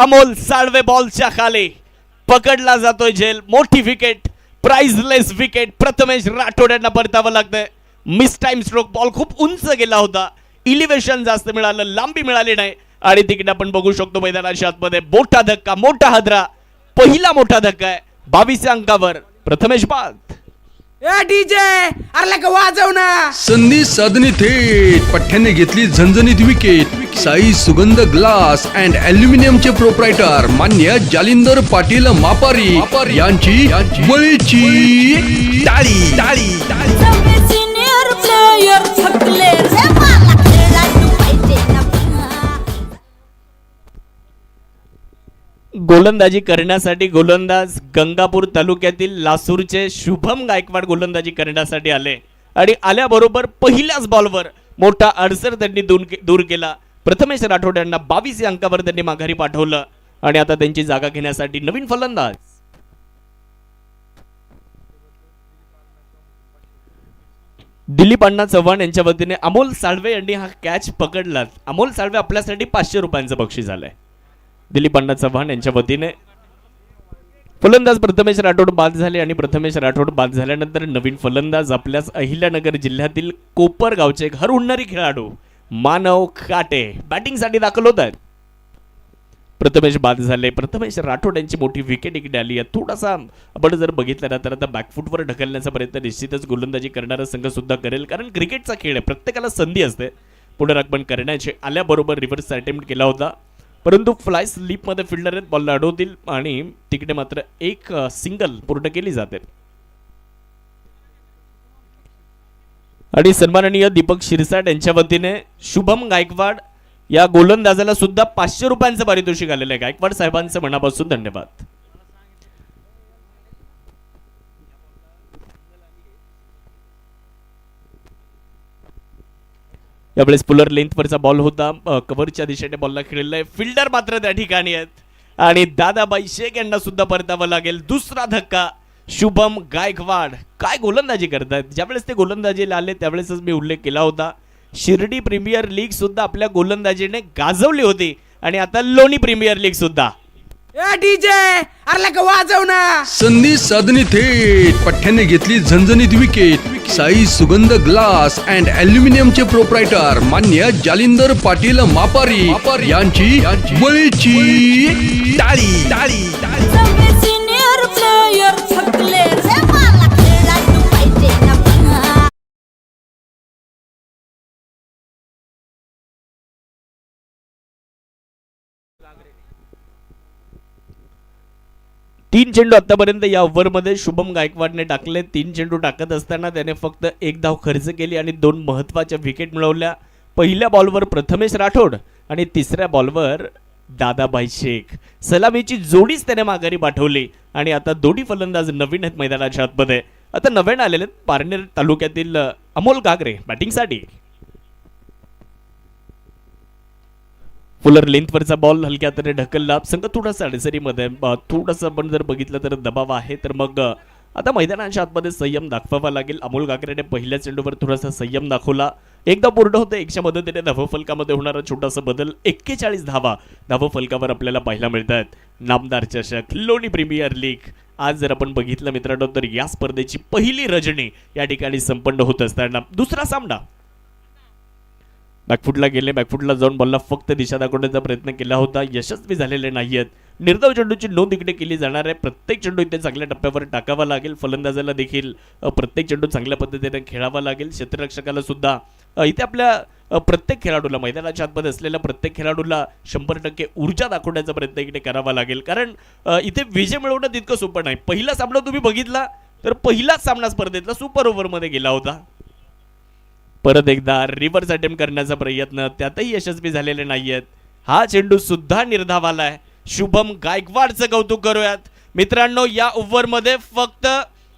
अमोल साळवे बॉलच्या खाली पकडला जातोय झेल. मोठी wicket, priceless wicket. Prathamesh Rathod यांना परतावं लागतंय. Miss time stroke. बॉल खूप उंच गेला होता, इलिव्हेशन जास्त मिळालं, लांबी मिळाली नाही आणि तिकडे आपण बघू शकतो मैदानाच्या आतमध्ये मोठा धक्का, मोठा हादरा. पहिला मोठा धक्का आहे 22 अंकावर. प्रथमेश बाद. ए डीजे अरे लका वाजव ना. संधी साधने थेट पठ्ठ्याने घेतली झणझणीत विकेट. साई सुगंध ग्लास अँड ॲल्युमिनियमचे प्रोप्रायटर मान्य जालिंदर पाटील मापारी यांची बळीची टाळी टाळी. सिनियर प्लेयर थकले रे मला खेळायला पाहिजे ना. गोलंदाजी करण्यासाठी गोलंदाज गंगापूर तालुक्यातील लासूरचे शुभम गायकवाड गोलंदाजी करण्यासाठी आले आणि आल्याबरोबर पहिल्याच बॉलवर मोठा अडसर त्यांनी दूर केला. प्रथमेश राठोड यांना 22 अंकावर त्यांनी माघारी पाठवलं आणि आता त्यांची जागा घेण्यासाठी नवीन फलंदाज दिलीप अण्णा चव्हाण यांच्या वतीने अमोल साळवे यांनी हा कॅच पकडला. अमोल साळवे आपल्यासाठी 500 रुपयांचं बक्षीस झालंय. दिलीप अण्णा चव्हाण यांच्या वतीने फलंदाज प्रथमेश राठोड बाद झाले आणि प्रथमेश राठोड बाद झाल्यानंतर नवीन फलंदाज आपल्याच अहिल्यानगर जिल्ह्यातील कोपरगावचे घर उडणारी खेळाडू मानव काटे बॅटिंगसाठी दाखल होत आहेत. प्रथमेश बाद झाले. प्रथमेश राठोड यांची मोठी विकेट इकडे आली आहे. थोडासा आपण जर बघितलं ना तर आता बॅकफुटवर ढकलण्याचा प्रयत्न निश्चितच गोलंदाजी करणारा संघ सुद्धा करेल, कारण क्रिकेटचा खेळ आहे, प्रत्येकाला संधी असते पुनरागमन करण्याची. आल्याबरोबर रिव्हर्स अटेम्प्ट केला होता परंतु फ्लाय स्लिपमध्ये फिल्डर आहेत, बॉलला अडवतील आणि तिकडे मात्र एक सिंगल पूर्ण केली जाते. आणि सन्माननीय दीपक शिरसाट यांच्या वतीने शुभम गायकवाड या गोलंदाजाला सुद्धा 500 रुपयांचं पारितोषिक आलेलं आहे. गायकवाड साहेबांचं मनापासून धन्यवाद. यावेळेस पुलर लेंथवरचा बॉल होता, कव्हरच्या दिशेने बॉलला खेळलेला आहे. फिल्डर मात्र त्या ठिकाणी आहेत आणि दादाबाई शेख यांना सुद्धा परतावं लागेल. दुसरा धक्का. शुभम गायकवाड काय गोलंदाजी करतात. ज्यावेळेस ते गोलंदाजीला आले त्यावेळेसच मी उल्लेख केला होता, शिर्डी प्रीमियर लीग सुद्धा आपल्या गोलंदाजीने गाजवली होती आणि आता लोणी प्रीमियर लीग सुद्धा. ए डीजे अरे लका वाजव ना. संधी साधने थेट पठ्ठ्याने घेतली झणझणीत विकेट. साई सुगंध ग्लास अँड ॲल्युमिनियमचे प्रोप्रायटर मान्य जालिंदर पाटील मापारी यांची बळीची टाळी टाळी. सिनियर प्लेयर थकले रे मला खेळायला पाहिजे ना. 3 चेंडू आतापर्यंत या ओव्हरमध्ये शुभम गायकवाडने टाकले. 3 चेंडू टाकत असताना त्याने फक्त 1 धाव खर्च केली आणि 2 महत्त्वाच्या विकेट मिळवल्या. पहिल्या बॉलवर प्रथमेश राठोड आणि तिसऱ्या बॉलवर दादाबाई शेख. सलामीची जोडीच त्याने माघारी पाठवली आणि आता दोन्ही फलंदाज नवीन आहेत मैदानाच्या आतमध्ये. आता नवीन आलेले पारनेर तालुक्यातील अमोल गागरे बॅटिंगसाठी. फुलर लेंथवरचा बॉल हलक्या हाताने ढकलला. संघ थोडासा अडचणीमध्ये, थोडंसं आपण जर बघितलं तर दबाव आहे, तर मग आता मैदानाच्या आतमध्ये संयम दाखवावा लागेल. अमोल गागरेने पहिल्या चेंडूवर थोडासा संयम दाखवला. एकदा पूर्ण होतं 100 मदतीने धावफलकामध्ये होणारा छोटासा बदल. 41 धावा धावफलकावर आपल्याला पाहायला मिळतात. नामदार चषक लोणी प्रीमियर लीग आज जर आपण बघितलं मित्रांनो तर या स्पर्धेची पहिली रजनी या ठिकाणी संपन्न होत असताना दुसरा सामना. बॅकफुटला गेले. बॅकफुटला जाऊन बॉलला फक्त दिशा दाखवण्याचा प्रयत्न केला होता, यशस्वी झालेले नाही आहेत. निर्धाव चेंडूची नोंद इकडे केली जाणार आहे. प्रत्येक चेंडू इथे चांगल्या टप्प्यावर टाकावा लागेल. फलंदाजाला देखील प्रत्येक चेंडू चांगल्या पद्धतीने खेळावा लागेल. क्षेत्ररक्षकाला सुद्धा इथे आपल्या प्रत्येक खेळाडूला, मैदानाच्या आतमध्ये असलेल्या प्रत्येक खेळाडूला 100% ऊर्जा दाखवण्याचा प्रयत्न इकडे करावा लागेल, कारण इथे विजय मिळवणं तितकं सोपं नाही. पहिला सामना तुम्ही बघितला तर पहिलाच सामना स्पर्धेतला सुपर ओव्हरमध्ये गेला होता. परत एकदा रिव्हर्स अटेम्प्ट करण्याचा प्रयत्न, त्यातही यशस्वी झालेले नाहीयेत. हा चेंडू सुद्धा निर्धाव आलाय. शुभम गायकवाडचं कौतुक करूयात मित्रांनो. या ओव्हरमध्ये फक्त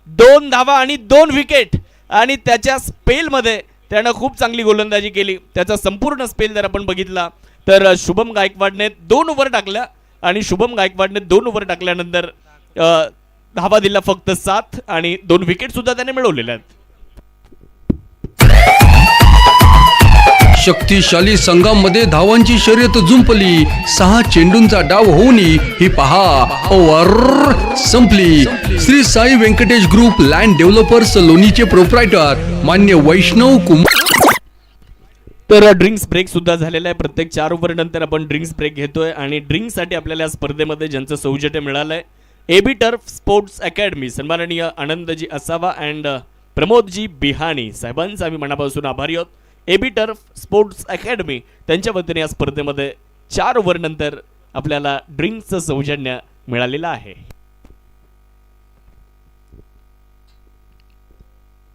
2 धावा आणि 2 विकेट आणि त्याच्या स्पेलमध्ये त्यानं खूप चांगली गोलंदाजी केली. त्याचा संपूर्ण स्पेल जर आपण बघितला तर शुभम गायकवाडने 2 ओव्हर टाकल्या आणि शुभम गायकवाडने 2 ओव्हर टाकल्यानंतर धावा दिला फक्त 7 आणि 2 विकेट सुद्धा त्याने मिळवलेल्या आहेत. शक्तिशाली संघामध्ये धावांची शर्यत जुंपली. 6 चेंडूंचा डाव होऊन ही पहा ओव्हर संपली. Shri Sai Venkatesh group land developers लोणीचे प्रोप्रायटर मान्य वैष्णव कुमार. तर ड्रिंक्स ब्रेक सुद्धा झालेला आहे. प्रत्येक 4 ओव्हर नंतर आपण ड्रिंक्स ब्रेक घेतोय आणि ड्रिंक्ससाठी आपल्याला या स्पर्धेमध्ये ज्यांचं सौजन्य मिळालंय एबी टर्फ स्पोर्ट्स अकॅडमी सन्माननीय आनंदजी असावा अँड प्रमोदजी बिहाणी साहेबांचा आम्ही मनापासून आभारी आहोत. एबी टर्फ स्पोर्ट्स अकॅडमी त्यांच्या वतीने या स्पर्धेमध्ये 4 ओव्हर नंतर आपल्याला ड्रिंक्सचं सौजन्य मिळालेलं आहे.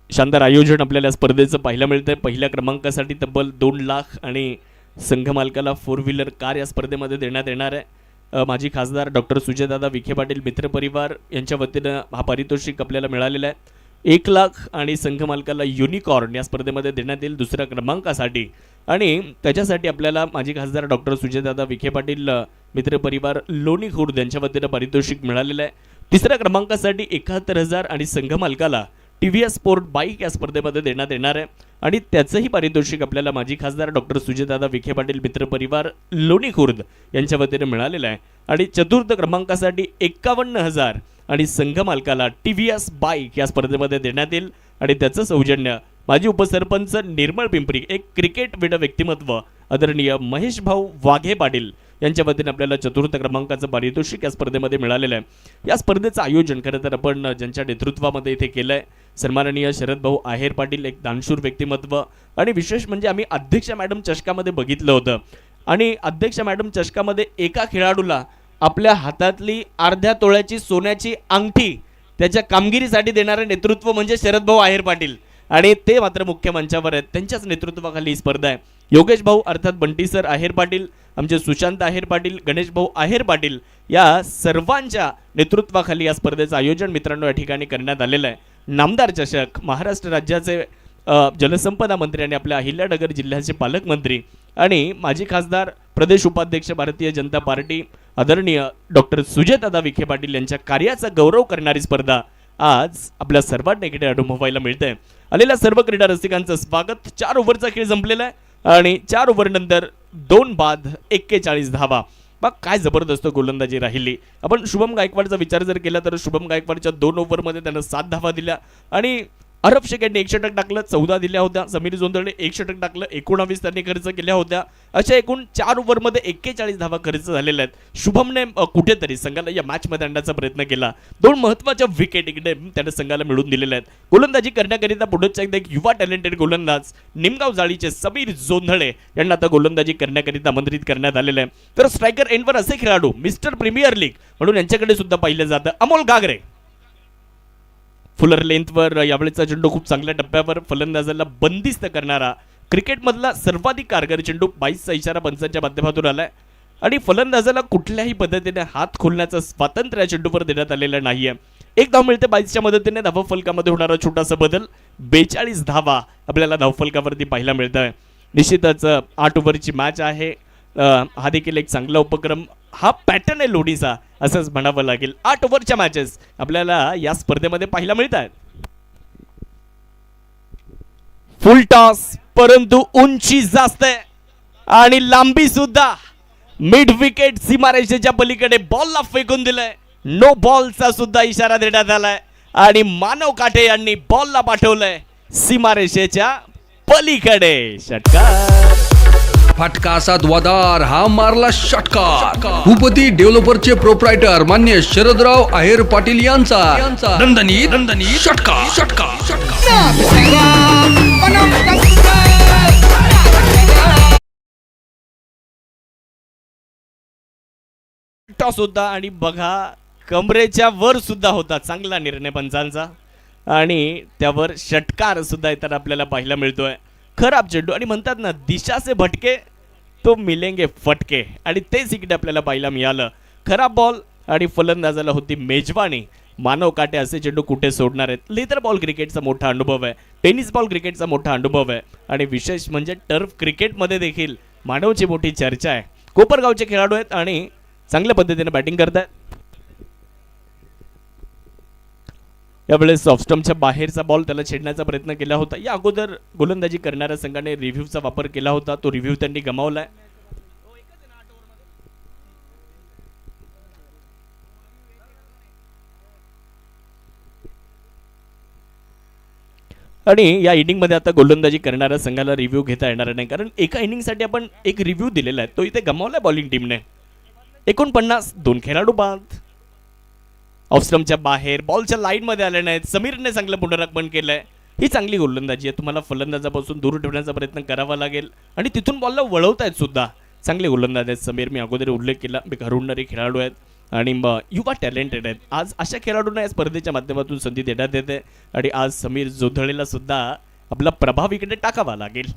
शानदार आयोजन आपल्याला स्पर्धेचं पाहायला मिळतंय. पहिल्या क्रमांकासाठी तब्बल 2 लाख आणि संघ मालकाला 4 व्हीलर कार या स्पर्धेमध्ये देण्यात येणार आहे. माजी खासदार डॉक्टर सुजयदादा विखे पाटील मित्रपरिवार यांच्या वतीनं हा पारितोषिक आपल्याला मिळालेला आहे. 1 लाख आणि संघ मालकाला युनिकॉर्न या स्पर्धेमध्ये देण्यात येईल 2ऱ्या क्रमांकासाठी आणि त्याच्यासाठी आपल्याला माजी खासदार डॉक्टर सुजयदादा विखे पाटील मित्रपरिवार लोणी खुर्द यांच्या वतीनं पारितोषिक मिळालेलं आहे. 3ऱ्या क्रमांकासाठी 71,000 आणि संघ मालकाला TVS स्पोर्ट बाईक या स्पर्धेमध्ये देण्यात येणार आहे आणि त्याचंही पारितोषिक आपल्याला माजी खासदार डॉक्टर सुजयदादा विखे पाटील मित्रपरिवार लोणी खुर्द यांच्या वतीने मिळालेलं आहे. आणि 4र्थ क्रमांकासाठी 51,000 आणि संघ मालकाला TVS बाईक या स्पर्धेमध्ये देण्यात येईल आणि त्याचं सौजन्य माजी उपसरपंच निर्मळ पिंपरी एक क्रिकेटविड व्यक्तिमत्व आदरणीय महेश भाऊ वाघे पाटील यांच्या वतीने आपल्याला 4र्थ क्रमांकाचं पारितोषिक या स्पर्धेमध्ये मिळालेलं आहे. या स्पर्धेचं आयोजन खरं तर आपण ज्यांच्या नेतृत्वामध्ये इथे केलं आहे सन्माननीय शरद भाऊ आहेर पाटील एक दानशूर व्यक्तिमत्व आणि विशेष म्हणजे आम्ही अध्यक्ष मॅडम चषकामध्ये बघितलं होतं आणि अध्यक्ष मॅडम चषकामध्ये एका खेळाडूला आपल्या हातातली अर्ध्या तोळ्याची सोन्याची अंगठी त्याच्या कामगिरीसाठी देणारे नेतृत्व म्हणजे शरद भाऊ आहेर पाटील आणि ते मात्र मुख्य मंचावर आहेत. त्यांच्याच नेतृत्वाखाली ही स्पर्धा आहे. योगेश भाऊ अर्थात बंटी सर आहेर पाटील आमचे सुशांत आहेर पाटील गणेश भाऊ आहेर पाटील या सर्वांच्या नेतृत्वाखाली या स्पर्धेचं आयोजन मित्रांनो या ठिकाणी करण्यात आलेलं आहे. नामदार चषक महाराष्ट्र राज्याचे जलसंपदा मंत्री आणि आपल्या अहिल्यानगर जिल्ह्याचे पालकमंत्री आणि माजी खासदार प्रदेश उपाध्यक्ष भारतीय जनता पार्टी आदरणीय डॉक्टर सुजयदादा विखे पाटील यांच्या कार्याचा गौरव करणारी स्पर्धा आज आपल्या सर्वांना इकडे अनुभवायला मिळते. आलेल्या सर्व क्रीडा रसिकांचं स्वागत. 4 ओव्हरचा खेळ संपलेला आहे आणि 4 ओव्हर नंतर 2 बाद 41 धावा. बघ काय जबरदस्त गोलंदाजी राहिली. आपण शुभम गायकवाडचा विचार जर केला तर शुभम गायकवाडच्या 2 ओव्हरमध्ये त्यानं 7 धावा दिल्या आणि अरब शेख यांनी 1 षटक टाकलं 14 दिल्या होत्या. समीर जोंधळे 1 षटक टाकलं 19 त्यांनी खर्च केल्या होत्या. अशा एकूण 4 ओव्हरमध्ये 41 धावा खर्च झालेल्या आहेत. शुभमने कुठेतरी संघाला या मॅचमध्ये आणण्याचा प्रयत्न केला. 2 महत्त्वाच्या विकेट इकडे त्याने संघाला मिळवून दिलेल्या आहेत. गोलंदाजी करण्याकरिता पुढेच एकदा एक युवा टॅलेंटेड गोलंदाज निमगाव जाळीचे समीर जोंधळे यांना आता गोलंदाजी करण्याकरिता आमंत्रित करण्यात आलेलं आहे. तर स्ट्रायकर एंडवर असे खेळाडू मिस्टर प्रीमियर लीग म्हणून यांच्याकडे सुद्धा पाहिलं जातं अमोल गागरे. फुलर लेंथवर यावेळेचा चेंडू खूप चांगल्या टप्प्यावर फलंदाजाला बंदिस्त करणारा क्रिकेटमधला सर्वाधिक कारगर चेंडू 22चा इशारा पंचांच्या माध्यमातून आलाय आणि फलंदाजाला कुठल्याही पद्धतीने हात खोलण्याचं स्वातंत्र्य या चेंडूवर देण्यात आलेलं नाहीये. 1 धाव मिळते 22च्या मदतीने. धावफलकामध्ये होणारा छोटासा बदल 42 धावा आपल्याला धावफलकावरती पाहायला मिळत आहे. निश्चितच 8 ओव्हरची मॅच आहे. हा देखील एक चांगला उपक्रम. हा पॅटर्न आहे लोणीचा असंच म्हणावं लागेल. 8 ओव्हरच्या मॅचेस आपल्याला या स्पर्धेमध्ये पाहायला मिळत आहेत. फुल टॉस परंतु उंची जास्त आहे आणि लांबी सुद्धा. मिड विकेट सीमारेषेच्या पलीकडे बॉलला फेकून दिलंय. नो बॉलचा सुद्धा इशारा देण्यात आलाय आणि मानव काटे यांनी बॉलला पाठवलंय सीमारेषेच्या पलीकडे. षटकार फटका असा द्वादार हा मारला षटकार. भूपती डेव्हलपरचे प्रोप्रायटर मान्य शरदराव आहेर पाटील यांचा दणदणीत षटकार षटकार षटकार. टॉस होता आणि बघा कमरेच्या वर सुद्धा होता. चांगला निर्णय पंचांचा आणि त्यावर षटकार सुद्धा येताना आपल्याला पाहायला मिळतोय. खराब चेंडू आणि म्हणतात ना दिशा से भटके तो मिलेंगे फटके आणि तेच इकडे आपल्याला पाहायला मिळालं. खराब बॉल आणि फलंदाजाला होती मेजवानी. मानव काटे असे चेंडू कुठे सोडणार आहेत. लेदर बॉल क्रिकेटचा मोठा अनुभव आहे. टेनिस बॉल क्रिकेटचा मोठा अनुभव आहे आणि विशेष म्हणजे टर्फ क्रिकेटमध्ये देखील मानवची मोठी चर्चा आहे. कोपरगावचे खेळाडू आहेत आणि चांगल्या पद्धतीने बॅटिंग करत आहेत. यावेळेस ऑफस्टम्पच्या बाहेरचा बॉल त्याला छेडण्याचा प्रयत्न केला होता. या अगोदर गोलंदाजी करणाऱ्या संघाने रिव्ह्यूचा वापर केला होता, तो रिव्ह्यू त्यांनी गमावलाय. आणि या इनिंगमध्ये आता गोलंदाजी करणाऱ्या संघाला रिव्ह्यू घेता येणार नाही, कारण एका इनिंगसाठी आपण एक रिव्ह्यू दिलेला आहे, तो इथे गमावलाय बॉलिंग टीमने. 49 2 खेळाडू बाद. ऑफस्टम्पच्या बाहेर बॉलच्या लाईनमध्ये आले नाहीत. समीरने चांगलं पुनरागमन केलंय. ही चांगली गोलंदाजी आहे. तुम्हाला फलंदाजापासून दूर ठेवण्याचा प्रयत्न करावा लागेल आणि तिथून बॉलला वळवतायत सुद्धा. चांगले गोलंदाज आहेत समीर. मी अगोदर उल्लेख केला, घरुणणारे खेळाडू आहेत आणि युवा टॅलेंटेड आहेत. आज अशा खेळाडूंना या स्पर्धेच्या माध्यमातून संधी देण्यात येते आणि आज समीर जोधळेला सुद्धा आपला प्रभाव इकडे टाकावा लागेल.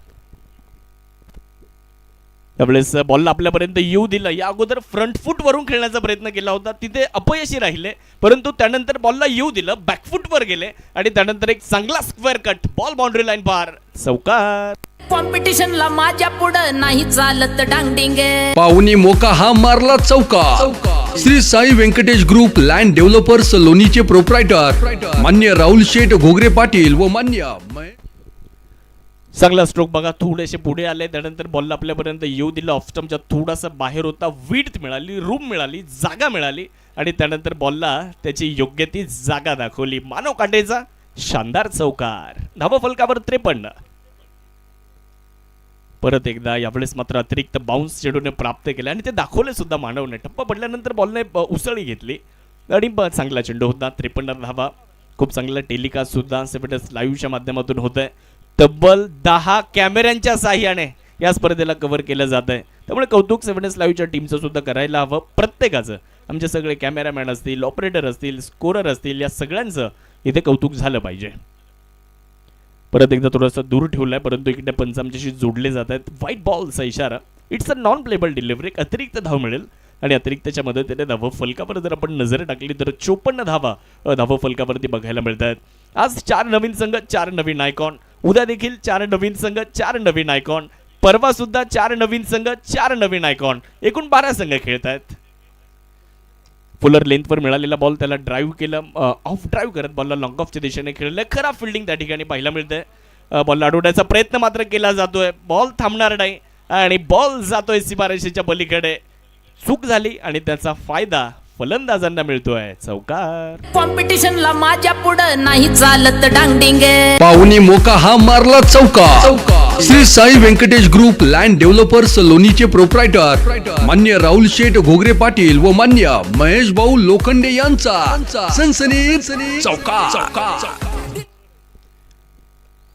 त्यावेळेस बॉलला आपल्यापर्यंत येऊ दिलं. या अगोदर फ्रंट फूट वरून खेळण्याचा प्रयत्न केला होता, तिथे अपयशी राहिले, परंतु त्यानंतर बॉलला येऊ दिलं, बॅकफूट वर गेले आणि त्यानंतर एक चांगला square cut, ball boundary line पार, चौकार. कॉम्पिटिशनला माझ्या पुढं नाही चालत डांगडिंगे. पाहुणी मोका हा मारला चौका. Shri Sai Venkatesh group land developers लोणीचे प्रोप्रायटर मान्य राहुल शेठ घोगरे पाटील व मान्य चांगला स्ट्रोक बघा, थोडेसे पुढे आले, त्यानंतर बॉलला आपल्यापर्यंत येऊ दिलं. ऑफस्टम्पच्या थोडासा बाहेर होता, विड्थ मिळाली, रूम मिळाली, जागा मिळाली आणि त्यानंतर बॉलला त्याची योग्य ती जागा दाखवली. मानव काटेचा शानदार चौकार. धावफलकावर 53. परत एकदा यावेळेस मात्र अतिरिक्त बाउन्स चेंडूने प्राप्त केले आणि ते दाखवले सुद्धा मानवने. टप्पा पडल्यानंतर बॉलने उसळी घेतली आणि चांगला चेंडू होता. 53 धावा. खूप चांगला टेलिकास्ट सुद्धा सेव्हन्स लाईव्हच्या माध्यमातून होत आहे. तब्बल 10 कॅमेऱ्यांच्या साह्याने या स्पर्धेला कव्हर केलं जात आहे, त्यामुळे कौतुक सेव्हन्स लाईव्हच्या टीमचं सुद्धा करायला हवं. प्रत्येकाचं, आमचे सगळे कॅमेरामॅन असतील, ऑपरेटर असतील, स्कोरर असतील, या सगळ्यांचं इथे कौतुक झालं पाहिजे. परत एकदा थोडासा दूर ठेवलाय, परंतु इकडे पंच आमच्याशी जोडले जात आहेत. व्हाईट बॉलचा इशारा. It's a non payable delivery. एक अतिरिक्त धाव मिळेल आणि अतिरिक्तच्या मदतीने धावफलकावर जर आपण नजर टाकली तर 54 धावा धावफलकावरती बघायला मिळत आहेत. आज 4 नवीन संघ, 4 नवीन आयकॉन. उद्या देखील 4 नवीन संघ, 4 नवीन आयकॉन. परवा सुद्धा 4 नवीन संघ, 4 नवीन आयकॉन. एकूण 12 संघ खेळत आहेत. फुलर लेंथवर मिळालेला बॉल त्याला ड्राईव्ह केलं, ऑफ ड्राईव्ह करत बॉलला लॉंग ऑफच्या दिशेने खेळलं. खराब फिल्डिंग त्या ठिकाणी पाहायला मिळते. बॉलला अडवण्याचा प्रयत्न मात्र केला जातोय, बॉल थांबणार नाही आणि बॉल जातोय सीमारेषेच्या पलीकडे. चूक झाली आणि त्याचा फायदा फलंदाजांना मिळतोय. चौकार. कॉम्पिटिशनला माझ्या पुढं नाही चालत डांगडिंगे. पाहुणी मोका हा मारला चौका. Shri Sai Venkatesh group land developers लोणीचे प्रोप्रायटर मान्य राहुल शेठ घोगरे पाटील व मान्य महेश भाऊ लोखंडे यांचा सनसनीत चौका.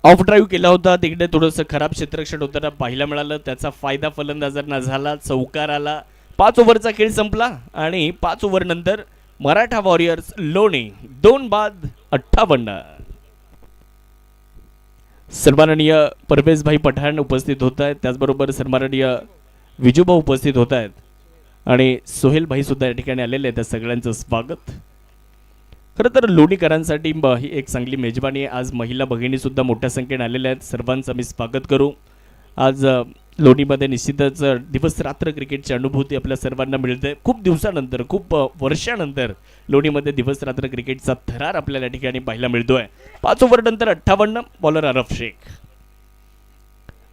ऑफ ड्राईव्ह केला होता, तिकडे थोडंसं खराब क्षेत्ररक्षण होताना पाहायला मिळालं, त्याचा फायदा फलंदाजांना झाला. चौकार आला. 5 ओव्हरचा खेळ संपला आणि 5 ओव्हर नंतर मराठा वॉरियर्स लोणी 2 बाद 58. सन्माननीय परवेजभाई पठाण उपस्थित होत आहेत, त्याचबरोबर सन्माननीय विजूभा उपस्थित होत आहेत आणि सोहेलभाई सुद्धा या ठिकाणी आलेले आहेत. त्या सगळ्यांचं स्वागत. खरं तर लोणीकरांसाठी ही एक चांगली मेजबानी आहे. आज महिला भगिनी सुद्धा मोठ्या संख्येने आलेल्या आहेत. सर्वांचं मी स्वागत करू. आज लोणीमध्ये निश्चितच दिवस रात्र क्रिकेटची अनुभूती आपल्या सर्वांना मिळते. खूप दिवसानंतर, खूप वर्षानंतर लोणीमध्ये दिवस रात्र क्रिकेटचा थरार आपल्याला या ठिकाणी पाहायला मिळतोय. 5 ओव्हर नंतर 58. बॉलर अरफ शेख.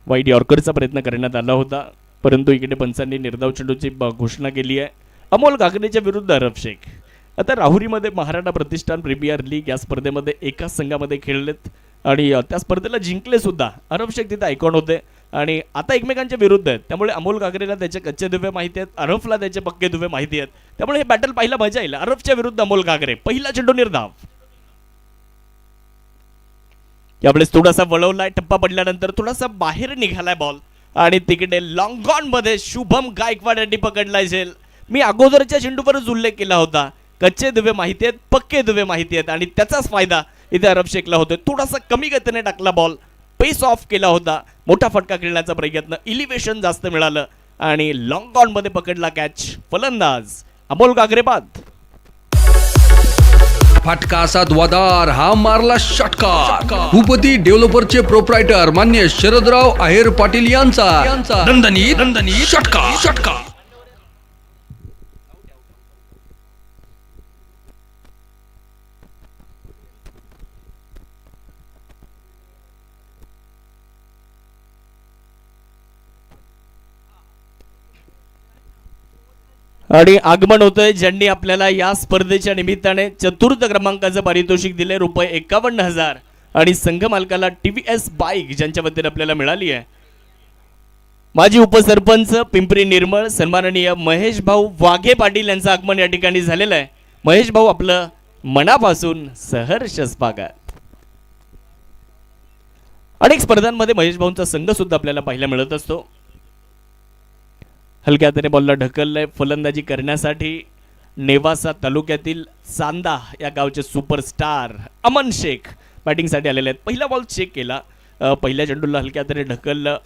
वाईट यॉर्करचा प्रयत्न करण्यात आला होता, परंतु इकडे पंचांनी निर्धाव चेंडूची घोषणा केली आहे. अमोल काकरेच्या विरुद्ध अरफ शेख. आता राहुरीमध्ये महाराणा प्रतिष्ठान प्रीमियर लीग या स्पर्धेमध्ये एकाच संघामध्ये खेळलेत आणि त्या स्पर्धेला जिंकले सुद्धा. अरफ शेख तिथे आयकॉन होते आणि आता एकमेकांच्या विरुद्ध आहेत, त्यामुळे अमोल काकरेला त्याचे कच्चे दुवे माहिती आहेत, अरफला त्याचे पक्के दुवे माहिती आहेत, त्यामुळे हे बॅटल पाहायला मजा येईल. अरफच्या विरुद्ध अमोल काकरे. पहिला चेंडू निर्धाव. यावेळेस थोडासा वळवलाय, टप्पा पडल्यानंतर थोडासा बाहेर निघालाय बॉल आणि तिकडे लॉंग ऑन मध्ये शुभम गायकवाड यांनी पकडलाय झेल. मी अगोदरच्या चेंडूवरच उल्लेख केला होता, कच्चे दुवे माहिती आहेत, पक्के दुवे माहिती आहेत आणि त्याचाच फायदा इथे अरफ शेखला होतोय. थोडासा कमी गतीने टाकला बॉल, पेस ऑफ केला होता, मोठा फटका खेळण्याचा प्रयत्न, इलिव्हेशन जास्त मिळालं आणि लॉंग ऑन मध्ये पकडला कॅच. फलंदाज अमोल काकरे बाद. फटका असा द्वादार हा मारला षटकार. भूपती डेव्हलपरचे प्रोप्रायटर मान्य शरदराव आहेर पाटील यांचा दणदणीत षटकार. आणि आगमन होतंय ज्यांनी आपल्याला या स्पर्धेच्या निमित्ताने चतुर्थ क्रमांकाचं पारितोषिक दिले ₹51,000 आणि संघ मालकाला TVS बाईक ज्यांच्या वतीने आपल्याला मिळाली आहे. माजी उपसरपंच पिंपरी निर्मळ सन्माननीय महेश भाऊ वाघे पाटील यांचं आगमन या ठिकाणी झालेलं आहे. महेश भाऊ आपलं मनापासून सहर्ष स्वागत. अनेक स्पर्धांमध्ये महेश भाऊंचा संघ सुद्धा आपल्याला पाहायला मिळत असतो. हलक्या हाताने बॉलला ढकललंय. फलंदाजी करण्यासाठी नेवासा तालुक्यातील चांदा या गावचे सुपरस्टार अमन शेख बॅटिंगसाठी आलेले आहेत. पहिला बॉल चेक केला. पहिल्या चेंडूला हलक्या हाताने ढकललं.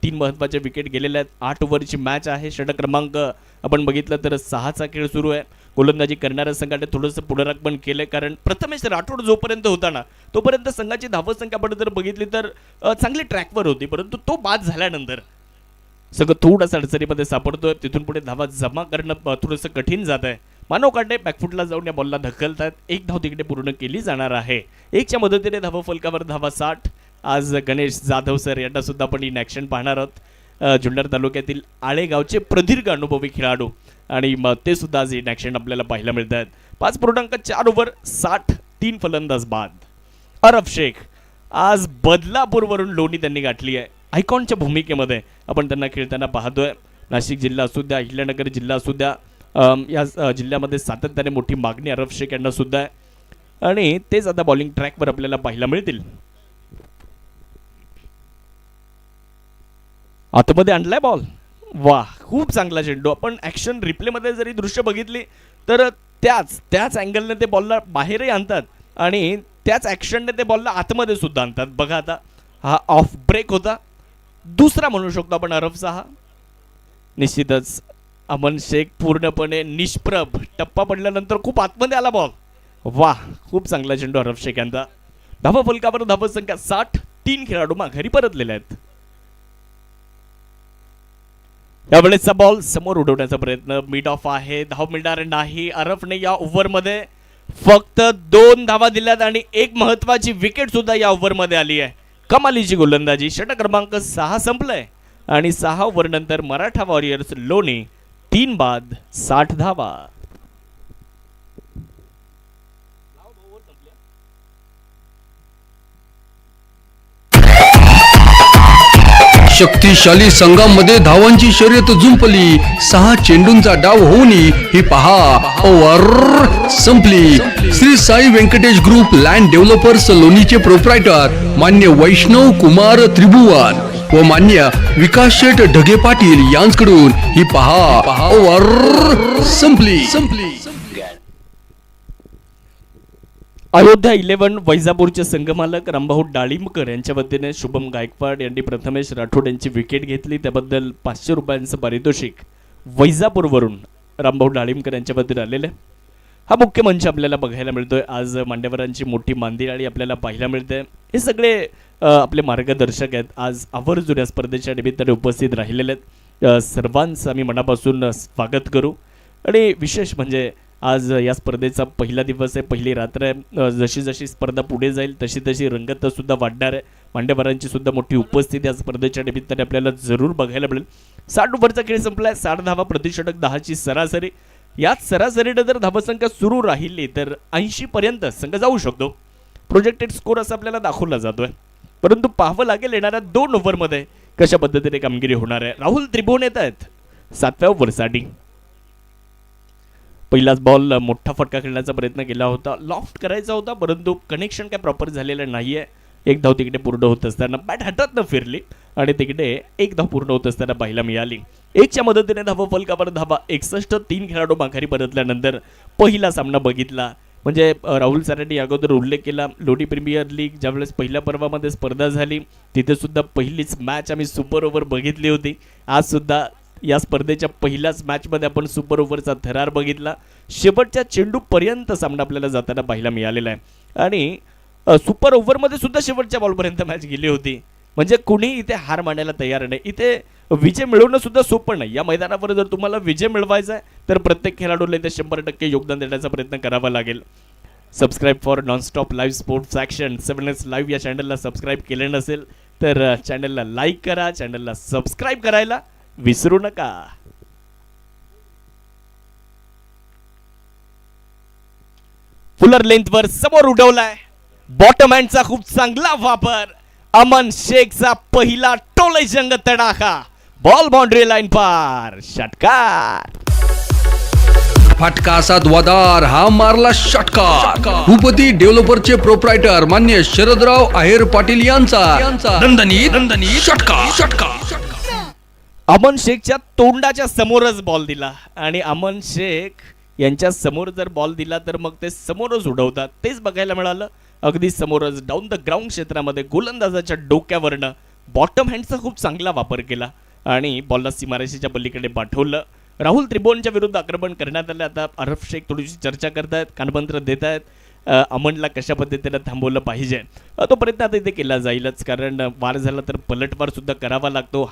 3 महत्त्वाचे विकेट गेलेले आहेत. 8 ओव्हरची मॅच आहे. षटक क्रमांक आपण बघितलं तर 6चा खेळ सुरू आहे. गोलंदाजी करणाऱ्या संघाने थोडंसं पुनरागमन केलं कारण प्रथमेश राठोड जोपर्यंत होता ना तोपर्यंत संघाची धावसंख्या आपण जर बघितली तर चांगली ट्रॅकवर होती. परंतु तो बाद झाल्यानंतर सगळं थोडंसं अडचणीमध्ये सापडतोय. तिथून पुढे धावा जमा करणं थोडंसं कठीण जात आहे. मानव कांडे बॅकफुटला जाऊन या बॉलला ढकलतात. 1 धाव तिकडे पूर्ण केली जाणार आहे. 1च्या मदतीने धावा फलकावर धावा 60. आज गणेश जाधव सर यांना सुद्धा आपण इन ॲक्शन पाहणार आहोत. जुन्नर तालुक्यातील आळेगावचे प्रदीर्घ अनुभवी खेळाडू आणि मग ते सुद्धा आज इन ॲक्शन आपल्याला पाहायला मिळत आहेत. 5.4 ओव्हर 60 3 फलंदाज बाद. अरफ शेख आज बदलापूरवरून लोणी त्यांनी गाठली आहे. आयकॉनच्या भूमिकेमध्ये आपण त्यांना खेळताना पाहतोय. नाशिक जिल्हा असू द्या अहिल्यानगर जिल्हा असू द्या या जिल्ह्यामध्ये सातत्याने मोठी मागणी अरफ शेख यांना सुद्धा आहे आणि तेच आता बॉलिंग ट्रॅकवर आपल्याला पाहायला मिळतील. आतमध्ये आणलाय बॉल. वा खूप चांगला चेंडू. आपण ॲक्शन रिप्लेमध्ये जरी दृश्य बघितली तर त्याच अँगलने ते बॉलला बाहेरही आणतात आणि त्याच ॲक्शनने ते बॉलला आतमध्ये सुद्धा आणतात. बघा आता हा ऑफ ब्रेक होता. दुसरा म्हणू शकतो आपण अरफचा हा. निश्चितच अमन शेख पूर्णपणे निष्प्रभ. टप्पा पडल्यानंतर खूप आतमध्ये आला बॉल. वा खूप चांगला चेंडू अरफ शेख यांचा. धावा फलकावर धावा संख्या 60. 3 खेळाडू माघारी परतलेले आहेत. यावेळेसचा बॉल समोर उडवण्याचा प्रयत्न. मिड ऑफ आहे. धाव मिळणार नाही. अरफने या ओव्हरमध्ये फक्त 2 धावा दिल्यात आणि एक महत्वाची विकेट सुद्धा या ओव्हरमध्ये आली आहे. कमालीची गोलंदाजी. षटक क्रमांक 6 संपलंय आणि 6 ओव्हर नंतर मराठा वॉरियर्स लोणी 3 बाद 60 धावा. शक्तिशाली संघामध्ये धावांची शर्यत जुंपली. 6 चेंडूंचा डाव होऊनी ही पहा ओव्हर संपली. Shri Sai Venkatesh group land developers लोणीचे प्रोप्रायटर मान्य वैष्णव कुमार त्रिभुवन व मान्य विकास शेठ ढगे पाटील यांच्याकडून ही पहा ओव्हर संपली. अयोध्या 11 वैजापूरचे संघमालक रामभाऊ डाळिंबकर यांच्या वतीने शुभम गायकवाड यांनी प्रथमेश राठोड यांची विकेट घेतली. त्याबद्दल ₹500 पारितोषिक वैजापूरवरून रामभाऊ डाळिंबकर यांच्या वतीने आलेले. हा मुख्य मंच आपल्याला बघायला मिळतोय. आज मांडेवरांची मोठी मांदियाळी आपल्याला पाहायला मिळते. हे सगळे आपले मार्गदर्शक आहेत. आज आवर्जून या स्पर्धेच्या निमित्ताने उपस्थित राहिलेले आहेत. सर्वांचं आम्ही मनापासून स्वागत करू. आणि विशेष म्हणजे आज या स्पर्धेचा पहिला दिवस आहे. पहिली रात्र आहे. जशी जशी स्पर्धा पुढे जाईल तशी तशी रंगत सुद्धा वाढणार आहे. मांडेवरांची सुद्धा मोठी उपस्थिती या स्पर्धेच्या निमित्ताने आपल्याला जरूर बघायला मिळेल. 60 ओव्हरचा खेळ संपलाय. 60 धावा प्रतिषटक 10ची सरासरी. याच सरासरीने जर धावसंख्या सुरू राहिली तर 80 पर्यंत संघ जाऊ शकतो. प्रोजेक्टेड स्कोर असा आपल्याला दाखवला जातोय. परंतु पाहावं लागेल येणाऱ्या 2 ओव्हरमध्ये कशा पद्धतीने कामगिरी होणार आहे. राहुल त्रिभुवन येत आहेत 7व्या ओव्हरसाठी. पहिलाच बॉल मोठा फटका खेळण्याचा प्रयत्न केला होता. लॉफ्ट करायचा होता परंतु कनेक्शन काय प्रॉपर झालेलं नाहीये. 1 धाव तिकडे पूर्ण होत असताना बॅट हातात न फिरली आणि तिकडे 1 धाव पूर्ण होत असताना पाहायला मिळाली. 1च्या मदतीने धावा फलकावर धावा 61. 3 खेळाडू माघारी परतल्यानंतर पहिला सामना बघितला. म्हणजे राहुल सरांनी अगोदर उल्लेख केला लोणी प्रीमियर लीग ज्यावेळेस पहिल्या पर्वामध्ये स्पर्धा झाली तिथे सुद्धा पहिलीच मॅच आम्ही सुपर ओव्हर बघितली होती. आज सुद्धा या स्पर्धेच्या पहिल्याच मॅचमध्ये आपण सुपर ओव्हरचा थरार बघितला. शेवटच्या चेंडूपर्यंत सामना आपल्याला जाताना पाहायला मिळालेला आहे आणि सुपर ओव्हरमध्ये सुद्धा शेवटच्या बॉलपर्यंत मॅच गेली होती. म्हणजे कुणी इथे हार मानायला तयार नाही. इथे विजय मिळवणं सुद्धा सोपं नाही. या मैदानावर जर तुम्हाला विजय मिळवायचा आहे तर प्रत्येक खेळाडूला इथे 100% योगदान देण्याचा प्रयत्न करावा लागेल. Subscribe for nonstop live sports action 7S live या चॅनलला सबस्क्राईब केलं नसेल तर चॅनलला लाईक करा. चॅनलला सबस्क्राईब करायला विसरू नका. फुलर लेंथवर समोर उडवलाय. बॉटम हँडचा खूप चांगला वापर. अमन शेखचा पहिला टोलेजंग तडाखा. बॉल बाउंड्री लाईन पार. षटकार. फटका असा द्वादार हा मारला षटकार. भूपती डेव्हलपरचे प्रोप्रायटर मान्य शरदराव आहेर पाटील यांचा दणदणीत षटकार. अमन शेखच्या तोंडाच्या समोरच बॉल दिला आणि अमन शेख यांच्या समोर जर बॉल दिला तर मग ते समोरच उडवतात. तेच बघायला मिळालं. अगदी समोरच डाऊन द ग्राउंड क्षेत्रामध्ये गोलंदाजाच्या डोक्यावरनं बॉटम हँडचा खूप चांगला वापर केला आणि बॉलला सीमारेषेच्या पलीकडे पाठवलं. राहुल त्रिभुवनच्या विरुद्ध आक्रमण करण्यात आलं. आता अरफ शेख थोडीशी चर्चा करतायत, कानमंत्र देत आहेत. अमनला कशा पद्धतीने थांबवलं पाहिजे तो प्रयत्न आता इथे केला जाईलच, कारण वार झाला तर पलटवार सुद्धा करावा लागतो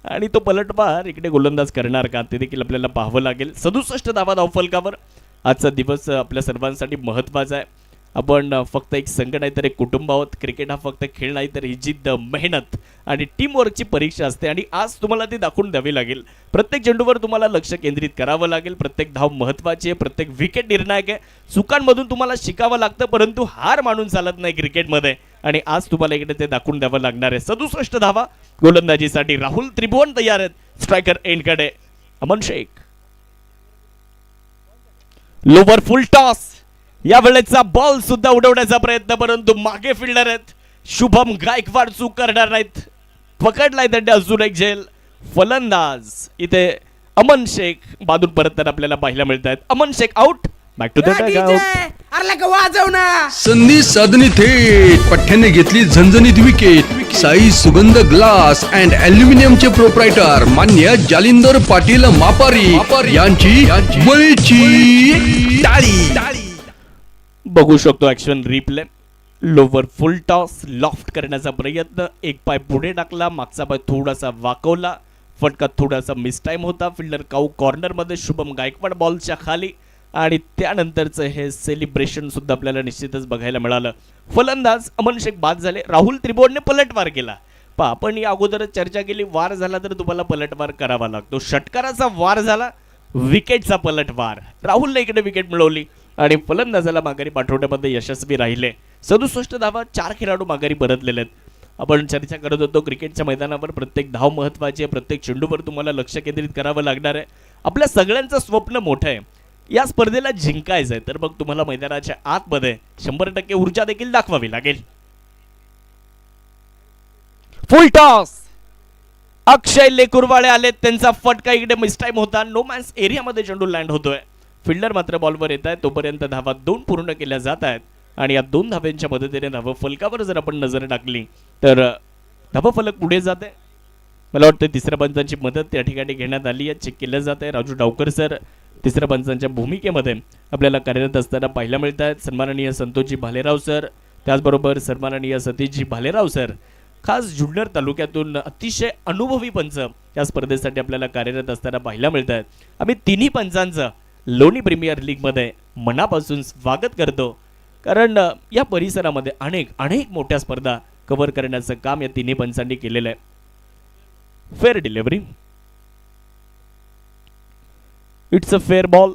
आणि तो पलटवार इकडे गोलंदाज करणार का ते देखील आपल्याला पाहावं लागेल. 67 धावा धावफलकावर. आजचा दिवस आपल्या सर्वांसाठी महत्त्वाचा आहे. आपण फक्त एक संघ नाही तर एक कुटुंब आहोत. क्रिकेट हा फक्त खेळ नाही तर ही जिद्द, मेहनत आणि टीमवर्कची परीक्षा असते आणि आज तुम्हाला ती दाखवून द्यावी लागेल. प्रत्येक चेंडूवर तुम्हाला लक्ष केंद्रित करावं लागेल. प्रत्येक धाव महत्त्वाची आहे, प्रत्येक विकेट निर्णायक आहे. चुकांमधून तुम्हाला शिकावं लागतं, परंतु हार मानून चालत नाही क्रिकेटमध्ये आणि आज तुम्हाला इकडे ते दाखवून द्यावं लागणार आहे. 67 धावा गोलंदाजीसाठी राहुल त्रिभुवन तयार आहेत. स्ट्रायकर एंडकडे Aman Shaikh. Lower full toss. या वेळेचा बॉल सुद्धा उडवण्याचा प्रयत्न, परंतु मागे फिल्डर आहेत. शुभम गायकवाड चूक करणार नाहीत. पकडलाय त्यांनी अजून एक झेल. फलंदाज इथे अमन शेख बाजून परत आपल्याला पाहायला मिळत आहेत. Aman Shaikh out. Back to the अरे का वाजव ना. संधी साधणी थेट पठ्ठ्याने घेतली झणझणीत विकेट. साई सुगंध ग्लास अँड अल्युमिनियमचे प्रोप्रायटर मान्य जालिंदर पाटील मापारी यांची बळीची टाळी. बघू शकतो action replay. Lower full toss loft करण्याचा प्रयत्न. एक पाय पुढे टाकला, मागचा पाय थोडासा वाकवला. फटका थोडासा मिसटाईम होता. फिल्डर काऊ कॉर्नरमध्ये. शुभम गायकवाड बॉलच्या खाली आणि त्यानंतरचं हे सेलिब्रेशन सुद्धा आपल्याला निश्चितच बघायला मिळालं. फलंदाज अमन शेख बाद झाले. राहुल त्रिभुवनने पलटवार केला. आपण या अगोदरच चर्चा केली, वार झाला तर तुम्हाला पलटवार करावा लागतो. षटकाराचा वार झाला, विकेटचा पलटवार. राहुलने इकडे विकेट मिळवली आणि फलंदाजाला माघारी पाठवण्यामध्ये यशस्वी राहिले. 67 धावा, 4 खेळाडू माघारी परतलेले आहेत. आपण चर्चा करत होतो क्रिकेटच्या मैदानावर प्रत्येक धाव महत्त्वाची आहे. प्रत्येक चेंडूवर तुम्हाला लक्ष केंद्रित करावं लागणार आहे. आपल्या सगळ्यांचं स्वप्न मोठं आहे, या स्पर्धेला जिंकायचं आहे, तर मग तुम्हाला मैदानाच्या आतमध्ये 100% ऊर्जा देखील दाखवावी लागेल. फुल टॉस. अक्षय लेकुरवाळे आले. त्यांचा फटका इकडे मिसटाईम होता. नो मॅन्स एरियामध्ये चेंडू लँड होतोय. फिल्डर मात्र बॉलवर येत आहे. तोपर्यंत धावा 2 पूर्ण केल्या जात आहेत आणि या 2 धाव्यांच्या मदतीने धावफलकावर जर आपण नजर टाकली तर धावफलक पुढे जाते. मला वाटतं तिसऱ्या पंचांची मदत त्या ठिकाणी घेण्यात आली आहे. चेक केलं जात आहे. राजू डावकर सर तिसऱ्या पंचांच्या भूमिकेमध्ये आपल्याला कार्यरत असताना पाहायला मिळत आहेत. सन्माननीय संतोषजी भालेराव सर, त्याचबरोबर सन्माननीय सतीशजी भालेराव सर, खास जुन्नर तालुक्यातून अतिशय अनुभवी पंच या स्पर्धेसाठी आपल्याला कार्यरत असताना पाहायला मिळत आहेत. आम्ही तिन्ही पंचांचं लोणी प्रीमियर लीगमध्ये मनापासून स्वागत करतो, कारण या परिसरामध्ये अनेक मोठ्या स्पर्धा कव्हर करण्याचं काम या तिन्ही पंचांनी केलेलं आहे. Fair delivery. It's a fair ball.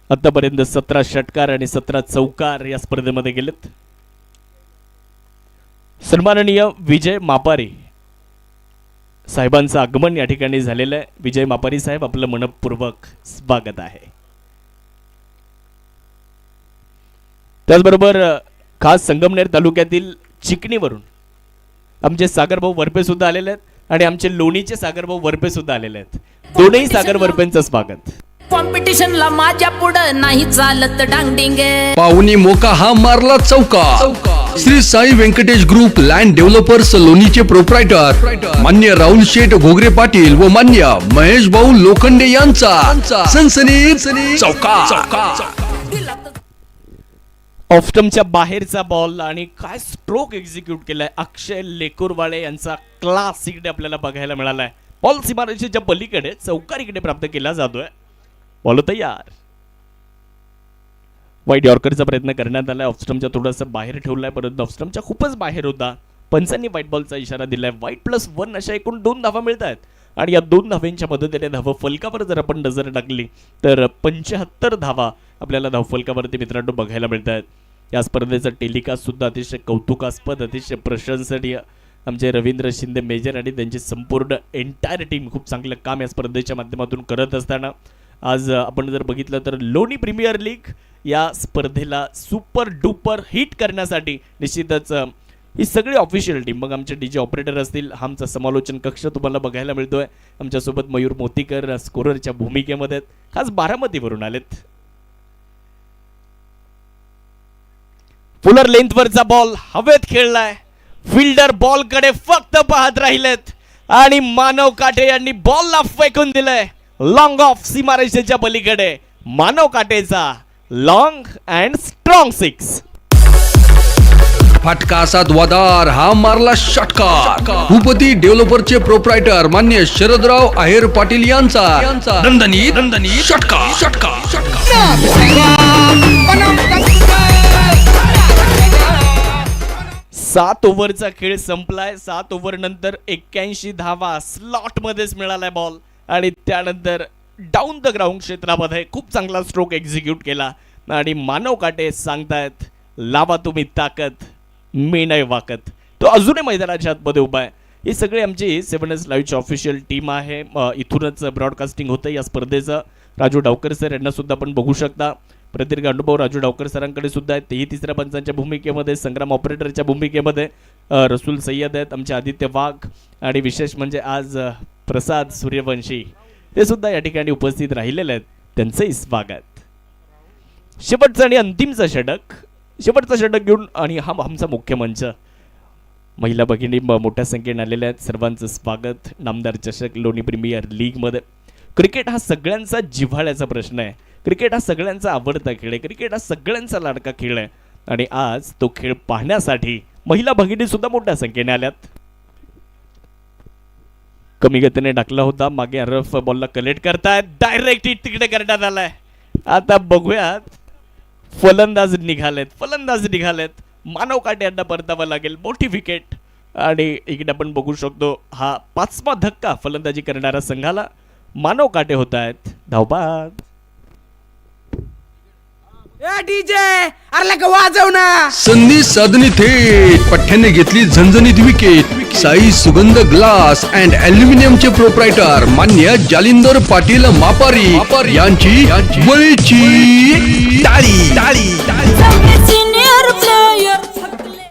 आतापर्यंत 17 षटकार आणि 17 चौकार या स्पर्धेमध्ये गेलेत. सन्माननीय विजय मापारी साहेबांचं आगमन या ठिकाणी झालेलं आहे. विजय मापारी साहेब, आपलं मनपूर्वक स्वागत आहे. त्याचबरोबर खास संगमनेर तालुक्यातील चिकणीवरून आमचे सागरभाऊ वरपे सुद्धा आलेले आहेत आणि आमचे लोणीचे सागरभाऊ वरपे सुद्धा आलेले आहेत. दोनही सागर वरपेंचं स्वागत. कॉम्पिटिशनला माझ्या पुढं नाही चालत डांगडिंग. पाहुणी मोका हा मारला चौका. Shri Sai Venkatesh group land developers लोणीचे प्रोप्रायटर मान्य राहुल शेठ घोगरे पाटील व मान्य महेश भाऊ लोखंडे यांचा सनसनीत चौका. ऑफस्टमच्या बाहेरचा बॉल आणि काय स्ट्रोक एक्झिक्यूट केलाय अक्षय लेकुरवाळे यांचा क्लास इकडे आपल्याला बघायला मिळालाय. बॉल सीमारेषेच्या पलीकडे चौकारीकडे प्राप्त केला जातोय. बॉल तयार. वाईट यॉर्करचा प्रयत्न करण्यात आलाय. ऑफस्टमच्या थोडासा बाहेर ठेवलाय, परंतु ऑफस्टमच्या खूपच बाहेर होता. पंचांनी व्हाईट बॉलचा इशारा दिलाय. व्हाईट +1 अशा एकूण 2 धावा मिळत आहेत आणि या 2 धावांच्या मदतीने धावफलकावर जर आपण नजर टाकली तर 75 धावा आपल्याला धावफलकावरती मित्रांनो बघायला मिळत आहेत. या स्पर्धेचं टेलिकास्ट सुद्धा अतिशय कौतुकास्पद, अतिशय प्रशंसनीय. आमचे रवींद्र शिंदे मेजर आणि त्यांची संपूर्ण एंटायर टीम खूप चांगलं काम या स्पर्धेच्या माध्यमातून करत असताना आज आपण जर बघितलं तर लोणी प्रीमियर लीग या स्पर्धेला सुपर डुपर हिट करण्यासाठी निश्चितच ही सगळी ऑफिशियल टीम, मग आमचे डीजे ऑपरेटर असतील, हा आमचा समालोचन कक्ष तुम्हाला बघायला मिळतोय. आमच्यासोबत मयूर मोतीकर स्कोररच्या भूमिकेमध्ये खास बारामतीवरून आलेत. फुलर लेंथवरचा बॉल हवेत खेळलाय, फिल्डर बॉलकडे फक्त पाहत राहिलेत आणि मानव काटे यांनी बॉलला फेकून दिलंय लॉंग ऑफ सीमारेषेच्या पलीकडे. मानव काटेचा लॉंग अँड स्ट्रॉंग 6. फटका असा द्वादार, हा मारला षटकार. भूपती डेव्हलपरचे प्रोप्रायटर मान्य शरदराव आहेर पाटील यांचा दणदणीत षटकार. 7 ओव्हरचा खेळ संपलाय. 7 ओव्हर नंतर 81 धावा स्लॉट मध्येच मिळालाय बॉल आणि त्यानंतर डाऊन द ग्राउंड क्षेत्रामध्ये खूप चांगला स्ट्रोक एक्झिक्यूट केला आणि मानव काटे सांगतायत लावा तुम्ही ताकद, मी नाही वाकत. तो अजूनही मैदानाच्या आतमध्ये उभा आहे. ही सगळी आमची 7S लाईव्हची ऑफिशियल टीम आहे. इथूनच ब्रॉडकास्टिंग होतं या स्पर्धेचं. राजू डावकर सर यांना सुद्धा आपण बघू शकता. प्रदीर्घ अनुभव राजू डावकर सरांकडे सुद्धा आहेत. तेही तिसऱ्या पंचांच्या भूमिकेमध्ये, संग्राम ऑपरेटरच्या भूमिकेमध्ये रसूल सय्यद आहेत, आमचे आदित्य वाघ आणि विशेष म्हणजे आज प्रसाद सूर्यवंशी ते सुद्धा या ठिकाणी उपस्थित राहिलेले आहेत. त्यांचंही स्वागत. शेवटचं आणि अंतिमचं शेवटचं षटक घेऊन आणि हा आमचा मुख्य मंच. महिला भगिनी मोठ्या संख्येने आलेल्या आहेत. सर्वांचं स्वागत नामदार चषक लोणी प्रीमियर लीगमध्ये. क्रिकेट हा सगळ्यांचा जिव्हाळ्याचा प्रश्न आहे. क्रिकेट हा सगळ्यांचा आवडता खेळ आहे. क्रिकेट हा सगळ्यांचा लाडका खेळ आहे आणि आज तो खेळ पाहण्यासाठी महिला भगिनी सुद्धा मोठ्या संख्येने आल्यात. कमी गतीने टाकला होता, मागे अरफ बॉलला कलेक्ट करतायत, डायरेक्ट हिट तिकडे करण्यात आलाय. आता बघूयात फलंदाज निघालेत. मानव काटे यांना परतावा लागेल. मोठी विकेट आणि इकडे आपण बघू शकतो हा 5वा धक्का फलंदाजी करणाऱ्या संघाला. मानव काटे होत आहेत धावबाद. ए डीजे अरे लका वाजव ना. संधी साधणी थेट पठ्ठ्याने घेतली झणझणीत विकेट. साई सुगंध ग्लास अँड अल्युमिनियमचे प्रोप्रायटर मान्य जालिंदर पाटील मापारी यांची बळीची टाळी. सिनियर प्लेयर थकले.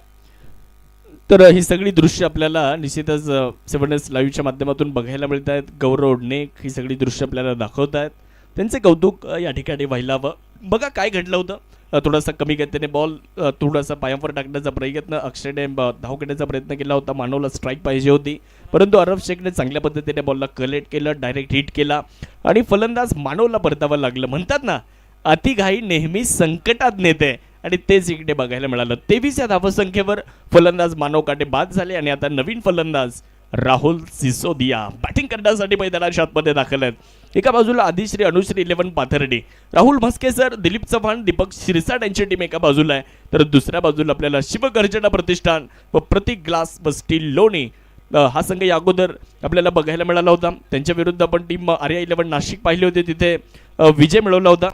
तर ही सगळी दृश्य आपल्याला निश्चितच 7S लाईव्हच्या माध्यमातून बघायला मिळत आहेत. गौरव नेक ही सगळी दृश्य आपल्याला दाखवत आहेत. त्यांचे कौतुक या ठिकाणी व्हायला हवं. बघा काय घडलं होतं. थोडासा कमी गतीने बॉल थोडासा पायावर टाकण्याचा प्रयत्न, अक्षयने धाव घेण्याचा प्रयत्न केला होता. मानवला स्ट्राईक पाहिजे होती, परंतु अरफ शेखने चांगल्या पद्धतीने बॉलला कलेक्ट केलं, डायरेक्ट हिट केला आणि फलंदाज मानवला परतावा लागलं. म्हणतात ना अतिघाई नेहमी संकटात नेते आणि तेच इकडे बघायला मिळालं. 23 या धावसंख्येवर फलंदाज मानव काटे बाद झाले आणि आता नवीन फलंदाज राहुल सिसोदिया बॅटिंग करण्यासाठी मैदानाच्या आतमध्ये दाखल आहेत. एका बाजूला आदिश्री, अनुश्री, 11 पाथर्डी, राहुल म्हस्केसर, दिलीप चव्हाण, दीपक शिरसाट यांची टीम एका बाजूला आहे, तर दुसऱ्या बाजूला आपल्याला शिवगर्जना प्रतिष्ठान व प्रतीक ग्लास व स्टील लोणी हा संघ या अगोदर आपल्याला बघायला मिळाला होता. त्यांच्या विरुद्ध आपण टीम आर्या 11 नाशिक पाहिली होती, तिथे विजय मिळवला होता.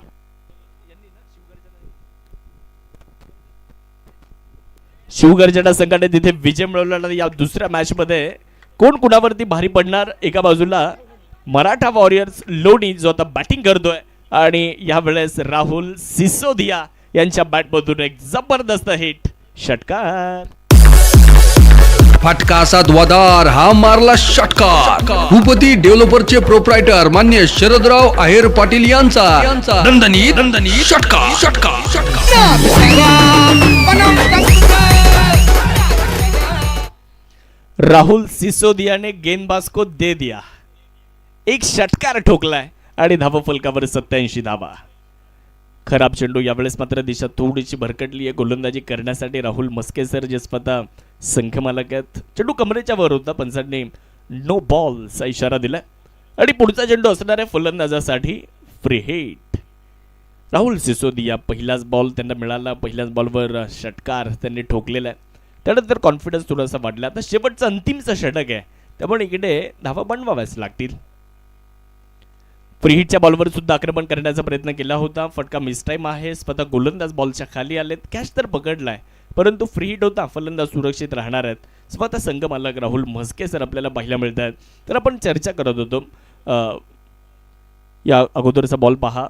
शिवगर्जना संघाने तिथे विजय मिळवला. या दुसऱ्या मॅच मध्ये कोण कुणावरती भारी पडणार? एका बाजूला मराठा वॉरियर्स लोणी जो आता बॅटिंग करतोय आणि यावेळेस राहुल सिसोदिया यांच्या बॅटमधून एक जबरदस्त हिट, षटकार. फटका असा द्वादार, हा मारला षटकार. भूपती डेव्हलपरचे प्रोप्रायटर मान्य शरदराव आहेर पाटील यांचा दणदणीत षटकार. राहुल सिसोदियाने गेंदबाज को दे दिया, एक षटकार ठोकलाय आणि धावफलकावर 87 धावा. खराब चेंडू. यावेळेस मात्र दिशा थोडीशी भरकटली आहे गोलंदाजी करण्यासाठी. राहुल म्हस्केसर जे स्वतः संघमालक आहेत, चेंडू कमरेच्या वर होता, पंचांनी नो बॉलचा इशारा दिलाय आणि पुढचा चेंडू असणार आहे फलंदाजासाठी फ्री हिट. राहुल सिसोदिया पहिलाच बॉल त्यांना मिळाला, पहिल्याच बॉलवर षटकार त्यांनी ठोकलेला आहे. त्यानंतर कॉन्फिडन्स थोडासा वाढला. आता शेवटचं अंतिमचं षटक आहे त्यामुळे इकडे धावा बनवाव्याच लागतील. फ्री हिटच्या बॉलवर सुद्धा आक्रमण करण्याचा प्रयत्न केला होता. फटका मिसटाईम आहे. स्वतः गोलंदाज बॉलच्या खाली आलेत. कॅच तर पकडलाय, परंतु फ्री हिट होता. फलंदाज सुरक्षित राहणार आहेत. स्वतः संघ मालक राहुल म्हस्के सर आपल्याला पाहायला मिळत आहेत. तर आपण चर्चा करत होतो या अगोदरचा बॉल पहा.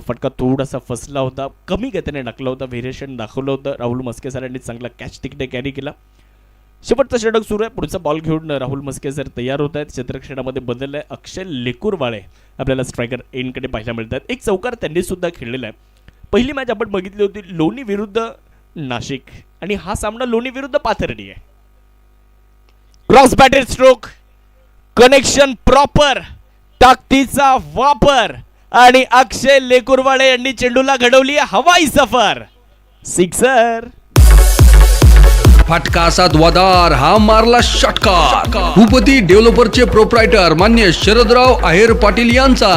फटका थोडासा फसला होता, कमी गतीने टाकला होता, व्हेरिएशन दाखवलं होतं. राहुल म्हस्के सरांनी चांगला कॅच तिकडे कॅरी केला. शेवटचा षटक सुरू आहे. पुढचा बॉल घेऊन राहुल म्हस्के सर तयार होत आहेत. क्षेत्ररक्षणामध्ये बदल आहे. अक्षय लेकुरवाळे आपल्याला स्ट्रायकर एंडकडे पाहायला मिळतात. एक चौकार त्यांनी सुद्धा खेळलेला आहे. पहिली मॅच आपण बघितली होती लोणी विरुद्ध नाशिक, आणि हा सामना लोणी विरुद्ध पाथर्डी आहे. Cross batter stroke, connection proper, ताकदीचा वापर, आणि अक्षय लेकुरवाळे यांनी चेंडूला घडवली हवाई सफर. सिक्सर. फटका असा द्वादार, हा मारला षटकार. भूपती डेव्हलपरचे प्रोप्रायटर मान्य शरदराव आहेर पाटील यांचा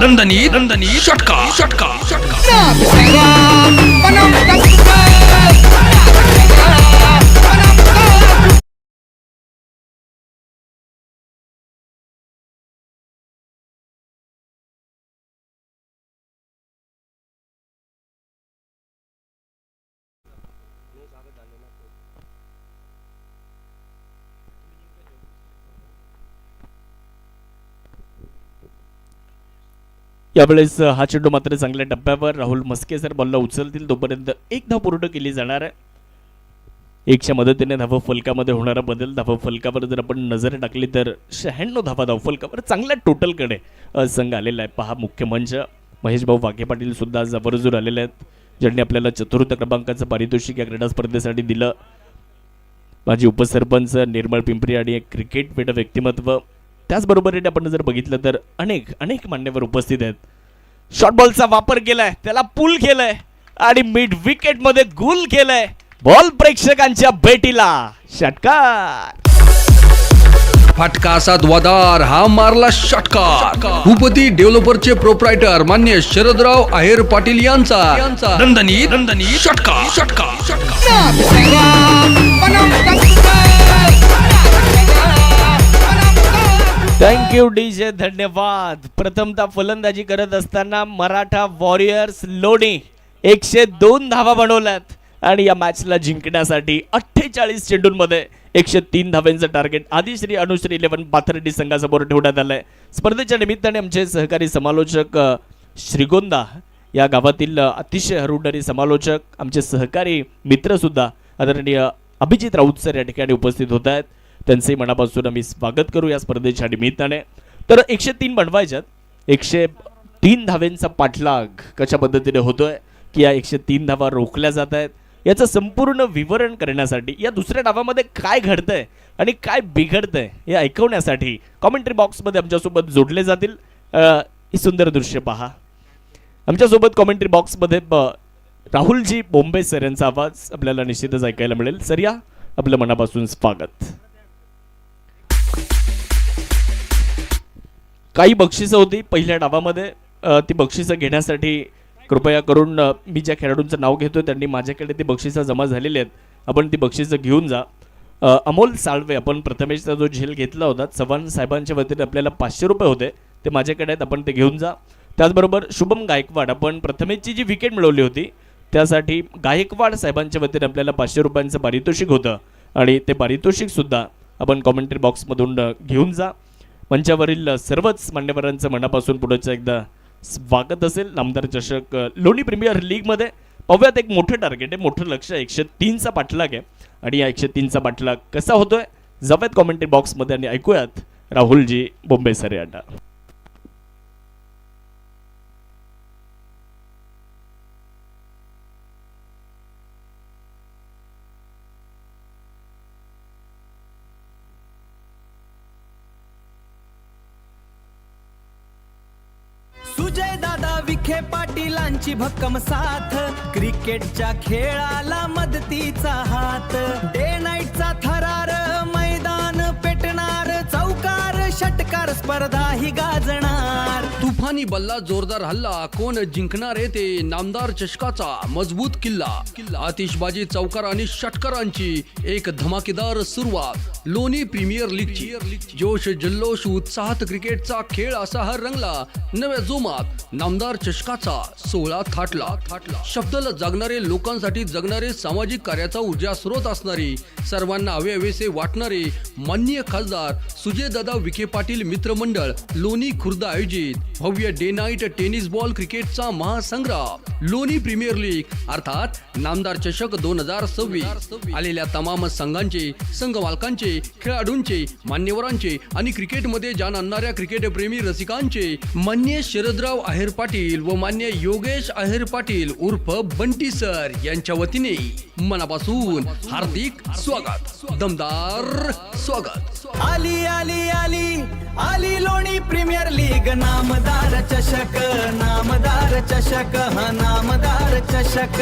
दणदणीत षटकार. यावेळेस हा चेंडू मात्र चांगल्या टप्प्यावर. राहुल म्हस्के सर बॉलला उचलतील तोपर्यंत एक धाव पूर्ण केली जाणार आहे. एकच्या मदतीने धाव फलकामध्ये होणारा बदल. धाव फलकावर जर आपण नजर टाकली तर 96 धावा धाव फलकावर चांगल्या टोटलकडे संघ आलेला आहे. पहा मुख्य मंच महेश भाऊ वाघे पाटील सुद्धा जबरजूर आलेले आहेत, ज्यांनी आपल्याला चतुर्थ क्रमांकाचं पारितोषिक या क्रीडा स्पर्धेसाठी दिलं. माझी उपसरपंच निर्मळ पिंपरी आणि एक क्रिकेटपीठ व्यक्तिमत्व. त्याचबरोबरीने आपण जर बघितलं तर अनेक मान्यवर उपस्थित आहेत. शॉर्ट बॉलचा वापर केलाय, त्याला पुल केलंय आणि मिड विकेट मध्ये गुल केलंय. बॉल प्रेक्षकांच्या भेटीला षटकार. फटका असा द्वादार, हा मारला षटकार. भूपती डेव्हलपरचे प्रोप्रायटर मान्य शरदराव आहेर पाटील यांचा दणदणीत षटकार. थँक्यू डीजे, धन्यवाद. प्रथमतः फलंदाजी करत असताना मराठा वॉरियर्स लोणी 102 धावा बनवल्यात आणि या मॅचला जिंकण्यासाठी 48 चेंडूंमध्ये 103 धावांचं टार्गेट आदिश्री अनुश्री 11 पाथर्डी संघासमोर ठेवण्यात आलंय. स्पर्धेच्या निमित्ताने आमचे सहकारी समालोचक श्रीगोंदा या गावातील अतिशय हरुडणारे समालोचक, आमचे सहकारी मित्र सुद्धा आदरणीय अभिजित राऊत सर या ठिकाणी उपस्थित होत आहेत. त्यांचे मनापासून आम्ही स्वागत करू या स्पर्धेच्या निमित्ताने. तर 103 बनवायच्यात. 103 धावांचा पाठलाग कशा पद्धतीने होतोय की या 103 धावा रोखल्या जात आहेत याचं संपूर्ण विवरण करण्यासाठी, या दुसऱ्या डावामध्ये काय घडतंय आणि काय बिघडतंय हे ऐकवण्यासाठी कॉमेंट्री बॉक्समध्ये आमच्यासोबत जोडले जातील. ही सुंदर दृश्य पहा. आमच्यासोबत कॉमेंट्री बॉक्समध्ये राहुलजी बोंबे सर यांचा आवाज आपल्याला निश्चितच ऐकायला मिळेल. सर या, आपलं मनापासून स्वागत. काही बक्षिसं होती पहिल्या डावामध्ये, ती बक्षिसं घेण्यासाठी कृपया करून मी ज्या खेळाडूंचं नाव घेतोय त्यांनी माझ्याकडे ती बक्षिसं जमा झालेली आहेत. आपण ती बक्षिसं घेऊन जा. अमोल साळवे, आपण प्रथमेशचा जो झेल घेतला होता चव्हाण साहेबांच्या वतीने आपल्याला 500 रुपये होते, ते माझ्याकडे आहेत, आपण ते घेऊन जा. त्याचबरोबर शुभम गायकवाड, आपण प्रथमेशची जी विकेट मिळवली होती त्यासाठी गायकवाड साहेबांच्या वतीने आपल्याला 500 रुपयांचं पारितोषिक होतं आणि ते पारितोषिक सुद्धा आपण कॉमेंट्री बॉक्समधून घेऊन जा. मंचावरील सर्वच मान्यवरांचं मनापासून पुढचं एकदा स्वागत असेल. नामदार चषक लोणी प्रीमियर लीगमध्ये पाहूयात. एक मोठं टार्गेट आहे, मोठं लक्ष 103चा पाठलाग आहे आणि या 103चा पाठलाग कसा होतोय जाऊयात कॉमेंट्री बॉक्समध्ये आणि ऐकूयात राहुलजी बोंबे सर यांना. सुजय दादा विखे पाटीलांची भक्कम साथ, क्रिकेटच्या खेळाला मदतीचा हात. डे नाईटचा थरार, मैदान पेटणार, चौकार षटकार स्पर्धा ही गाजणार. तुफान सुहानी बल्ला जोरदार हल्ला, कोण जिंकणार आहे ते नामदार चषकाचा मजबूत किल्ला आतिषबाजी चौकार आणि षटकारांची एक धमाकेदार सुरुवात लोणी प्रीमियर लीगची जोश जल्लोष उत्साहात क्रिकेटचा खेळ असा हा रंगला नव्या जोमात नामदार चषकाचा 16 थाटला शब्दाला जागणारे लोकांसाठी जगणारे सामाजिक कार्याचा ऊर्जा स्रोत असणारी सर्वांना हवेसे वाटणारे माननीय खासदार सुजयदादा विखे पाटील मित्रमंडळ लोणी खुर्द आयोजित भव्य डे नाईट टेनिस बॉल क्रिकेटचा महासंग्राम लोणी प्रीमियर लीग अर्थात नामदार चषक 2026 आलेल्या तमाम संघांचे संघ मालकांचे खेळाडूंचे मान्यवरांचे आणि क्रिकेटमध्ये जाण आणणाऱ्या क्रिकेट प्रेमी रसिकांचे मान्य शरदराव आहेर पाटील व मान्य योगेश आहेर पाटील उर्फ बंटी सर यांच्या वतीने मनापासून हार्दिक स्वागत दमदार स्वागत आली आली आली आली लोणी प्रीमियर लीग नामदार चषक हा नामदार चषक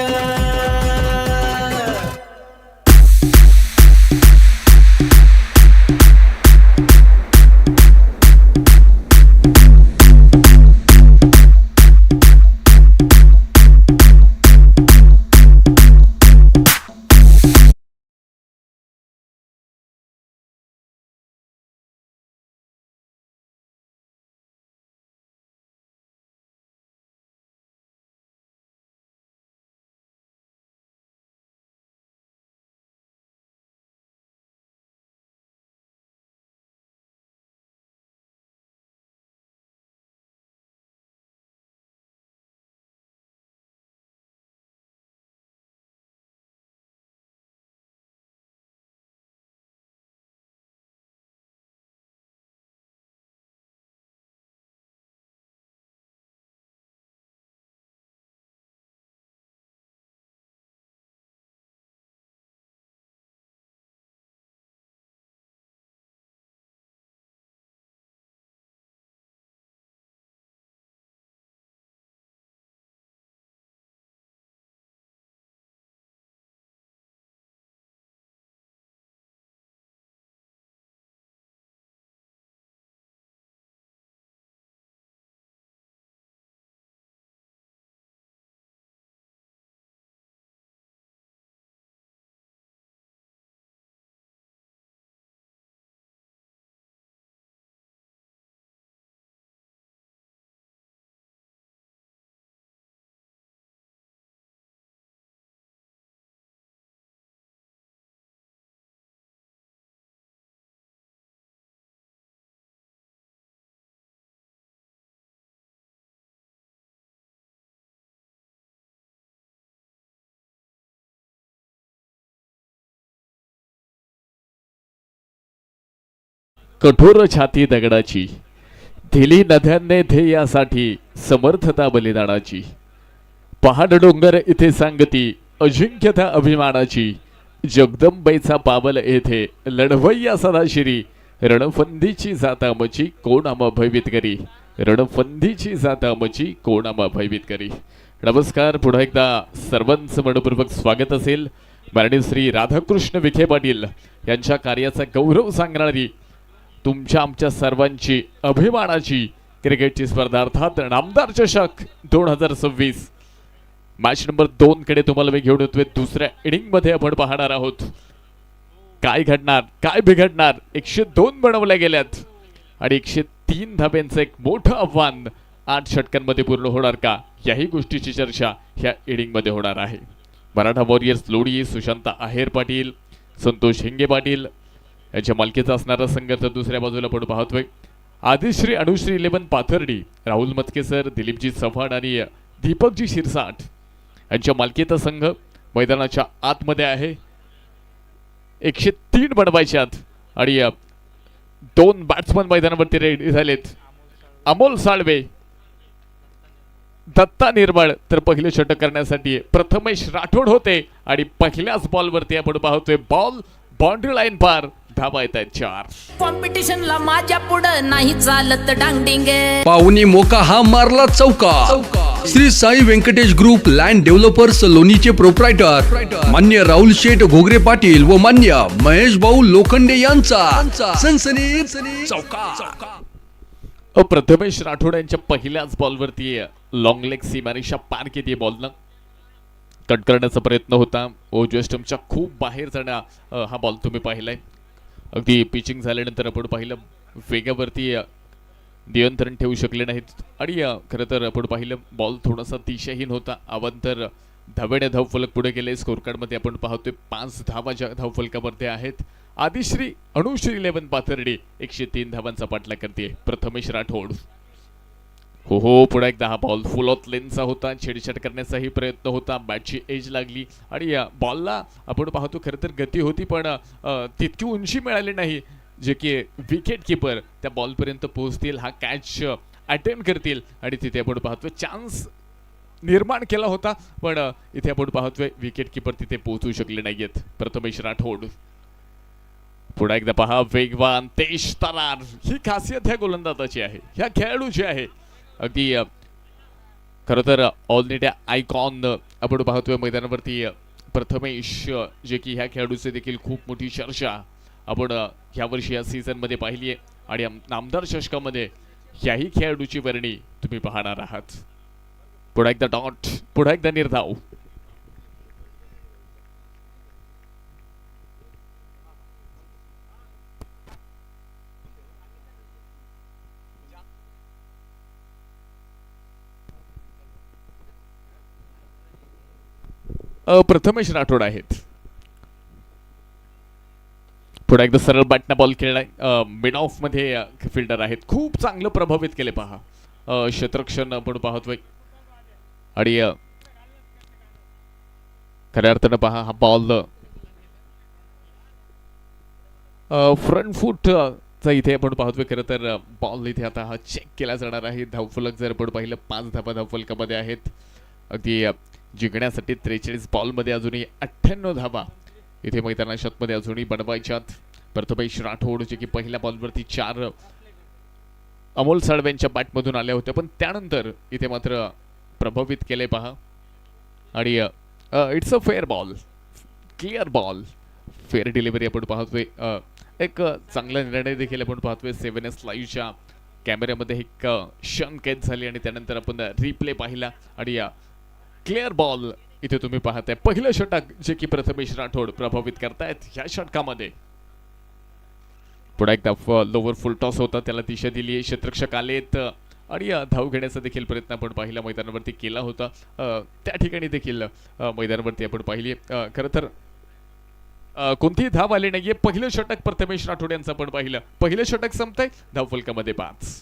कठोर छाती दगडाची दिली नद्यांनी ध्येयासाठी समर्थता बलिदानाची पहाड डोंगर इथे सांगती अजिंक्यता अभिमानाची जगदंबेचा पावल येथे लढवय्या सदाशिरी रणफंदीची जातामची कोण आम्हा भयभीत करी रणफंदीची जातामची कोण आम्हा भयभीत करी. नमस्कार, पुन्हा एकदा सर्वांचं मनपूर्वक स्वागत असेल. माननीय श्री राधाकृष्ण विखे पाटील यांच्या कार्याचा गौरव सांगणारी तुमच्या आमच्या सर्वांची अभिमानाची क्रिकेटची स्पर्धा अर्थात नामदार चषक 2026 मॅच नंबर 2 कडे तुम्हाला मी घेऊन येतोय. दुसऱ्या इनिंग मध्ये आपण पाहणार आहोत काय घडणार काय बिघडणार. 102 बनवल्या गेल्यात आणि 103 धाब्यांचं एक मोठं आव्हान 8 षटकांमध्ये पूर्ण होणार का, याही गोष्टीची चर्चा ह्या इनिंग मध्ये होणार आहे. मराठा वॉरियर्स लोणी सुशांत आहेर पाटील संतोष हिंगे पाटील यांच्या मालकीचा असणारा संघ तर दुसऱ्या बाजूला आपण पाहतोय आदिश्री अनुश्री 11 पाथर्डी राहुल मतके सर दिलीपजी चव्हाण आणि दीपकजी शिरसाट यांच्या मालकीचा संघ मैदानाच्या आतमध्ये आहे. 103 बनवायच्यात आणि 2 बॅट्समन मैदानावरती रेडी झालेत. अमोल साळवे दत्ता निर्मळ तर पहिले षटक करण्यासाठी प्रथमेश राठोड होते आणि पहिल्याच बॉलवरती आपण पाहतोय बॉल बाउंड्री लाईन पार. धाबा येत आहेत 4. कॉम्पिटिशनला माझ्या पुढं नाही चालत डांगडिंग. पाहुणी मोका हा मारला चौका. Shri Sai Venkatesh group land developers लोणीचे प्रोप्रायटर मान्य राहुल शेठ घोगरे पाटील व मान्य महेश भाऊ लोखंडे यांचा सनसनीत चौका. प्रथमेश राठोड यांच्या पहिल्याच बॉलवरती लॉंग लेग सीमारेषा पार केली बॉलनं. कट करण्याचा प्रयत्न होता, उजव्या स्टंपच्या खूप बाहेर जाणं हा बॉल तुम्ही पाहिलाय. अगदी पिचिंग झाल्यानंतर आपण पाहिलं वेगावरती नियंत्रण ठेवू शकले नाहीत आणि खरं तर आपण पाहिलं बॉल थोडासा दिशाहीन होता. अवांतर धावेने धावफलक पुढे गेले. स्कोर कार्डमध्ये आपण पाहतोय 5 धावा ज्या धावफलकामध्ये आहेत. आदिश्री अनुश्री 11 पाथर्डी 103 धावांचा पाठलाग करते प्रथमेश राठोड. हो पुढे एकदा हा बॉल फुल ऑफ लेनचा होता. छेडछाड करण्याचाही प्रयत्न होता. बॅटची एज लागली आणि बॉलला आपण पाहतो खरं तर गती होती पण तितकी उंची मिळाली नाही जे की विकेट किपर त्या बॉलपर्यंत पोहोचतील, हा कॅच अटेम्प्ट करतील आणि तिथे आपण पाहतोय चान्स निर्माण केला होता पण इथे आपण पाहतोय विकेट किपर तिथे पोहोचू शकले नाहीयेत. प्रथमेश राठोड पुन्हा एकदा पहा वेगवान तेज तरार, ही खासियत ह्या गोलंदाजाची आहे, ह्या खेळाडूची आहे. अगदी खरं तर ऑल इंडिया आयकॉन आपण पाहतोय मैदानावरती प्रथमेश, जे की ह्या खेळाडूचे देखील खूप मोठी चर्चा आपण ह्या वर्षी या सीझन मध्ये पाहिली आहे आणि नामदार चषकामध्ये ह्याही खेळाडूची वर्णी तुम्ही पाहणार आहात. पुन्हा एकदा डॉट, पुन्हा एकदा निर्धाव. प्रथमेश राठोड आहेत. पुढे एकदा सरळ बॅटना बॉल खेळलाय. मिड ऑफ मध्ये फिल्डर आहेत, खूप चांगलं प्रभावित केले पहा. क्षेत्ररक्षण आपण पाहतोय आणि खऱ्या अर्थानं पहा हा बॉल फ्रंट फूट चा इथे आपण पाहतोय. खरं तर बॉल इथे आता हा चेक केला जाणार आहे. धावफलक जर आपण पाहिलं 5 धावा धावफलकामध्ये आहेत. अगदी जिंकण्यासाठी 43 बॉलमध्ये अजूनही 98 धावा इथे मैदानामध्ये अजूनही बनवायच्यात. प्रथमेश राठोड जे की पहिल्या बॉलवरती 4 अमोल साळवेंच्या बॅटमधून आल्या होत्या पण त्यानंतर इथे मात्र प्रभावित केले पहा आणि it's a fair ball, clear ball, fair delivery आपण पाहतोय. एक चांगला निर्णय देखील आपण पाहतोय. 7S लाईव्हच्या कॅमेऱ्यामध्ये एक क्षण कैद झाली आणि त्यानंतर आपण रिप्ले पाहिला आणि क्लिअर बॉल इथे तुम्ही पाहताय. पहिलं षटक जे की प्रथमेश राठोड प्रभावित करतायत ह्या षटकामध्ये. पुढे एकदा लोवर फुल टॉस होता, त्याला दिशा दिली. क्षेत्ररक्षक आलेत आणि धाव घेण्याचा देखील प्रयत्न आपण पाहिला मैदानावरती केला होता. त्या ठिकाणी देखील मैदानावरती आपण पाहिली. खरं तर कोणतीही धाव आली नाहीये. पहिलं षटक प्रथमेश राठोड यांचं आपण पाहिलं. पहिलं षटक संपतंय, धावफलकामध्ये 5.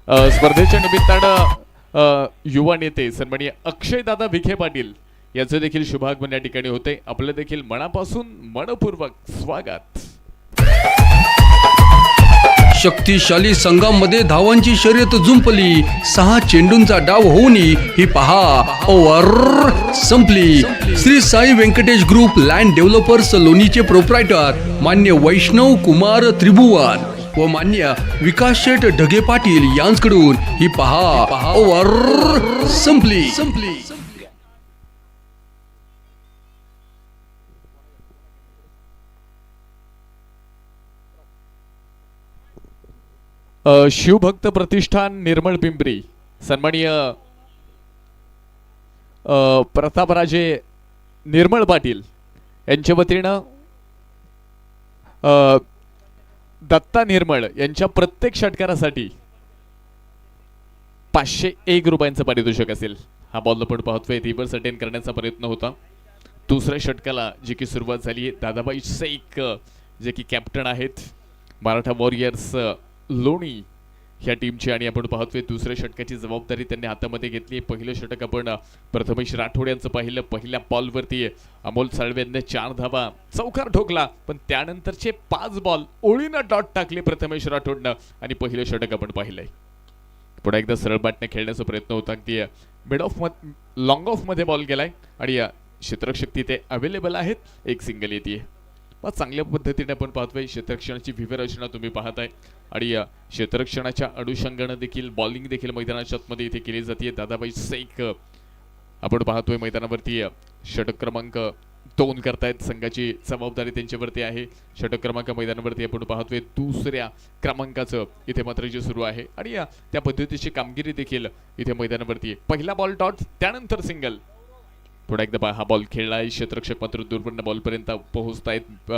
स्पर्धेच्या निमित्तानं युवा नेते सन्माननीय अक्षय दादा विखे पाटील याचे देखील शुभागमन या ठिकाणी होते. आपलं देखील मनापासून मनपूर्वक स्वागत. शक्तिशाली संघामध्ये धावांची शर्यत जुंपली. 6 चेंडूंचा डाव होऊन ही पहा ओव्हर संपली. Shri Sai Venkatesh group land developers लोणीचे प्रोप्रायटर मान्य वैष्णव कुमार त्रिभुवन व मान्य विकास शेठ ढगे पाटील यांकडून ही पहा ओव्हर संपली. शिवभक्त प्रतिष्ठान निर्मळ पिंपरी सन्माननीय प्रतापराजे निर्मळ पाटील यांच्या वतीनं दत्ता निर्मळ यांच्या प्रत्येक षटकारासाठी 501 रुपयांचं पारितोषिक असेल. हा बॉल आपण पाहतोय रिव्हर्स अटेंड करण्याचा प्रयत्न होता. दुसऱ्या षटकाला जी की सुरुवात झाली आहे. दादाबाई शेख जे की कॅप्टन आहेत मराठा वॉरियर्स लोणी ह्या टीमची आणि आपण पाहतोय दुसऱ्या षटकाची जबाबदारी त्यांनी हातामध्ये घेतली. पहिलं षटक आपण प्रथमेश राठोड यांचं पाहिलं. पहिल्या बॉलवरती अमोल साळवेंनी 4 धावा चौकार ठोकला पण त्यानंतरचे 5 बॉल ओळीनं डॉट टाकले प्रथमेश राठोडनं आणि पहिलं षटक आपण पाहिलंय. पुढे एकदा सरळ बॅटने खेळण्याचा प्रयत्न होता. अगदी मिड ऑफ लॉंग ऑफ मध्ये बॉल गेलाय आणि क्षेत्ररक्षक तिथे अवेलेबल आहेत. एक सिंगल येते. मग चांगल्या पद्धतीने आपण पाहतोय क्षेत्ररक्षणाची व्यूहरचना तुम्ही पाहताय आणि क्षेत्ररक्षणाच्या अनुषंगाने देखील बॉलिंग देखील मैदानाच्या आतमध्ये इथे केली जाते. दादाबाई शेख आपण पाहतोय मैदानावरती षटक क्रमांक 2 करतायत. संघाची जबाबदारी त्यांच्यावरती आहे. षटक क्रमांक मैदानावरती आपण पाहतोय दुसऱ्या क्रमांकाचं इथे मात्र जे सुरू आहे आणि त्या पद्धतीची कामगिरी देखील इथे मैदानावरती आहे. पहिला बॉल डॉट, त्यानंतर सिंगल. पुन्हा एकदा हा बॉल खेळलाय. क्षेत्ररक्षक मात्र दूरपर्यंत बॉलपर्यंत पोहोचतायत.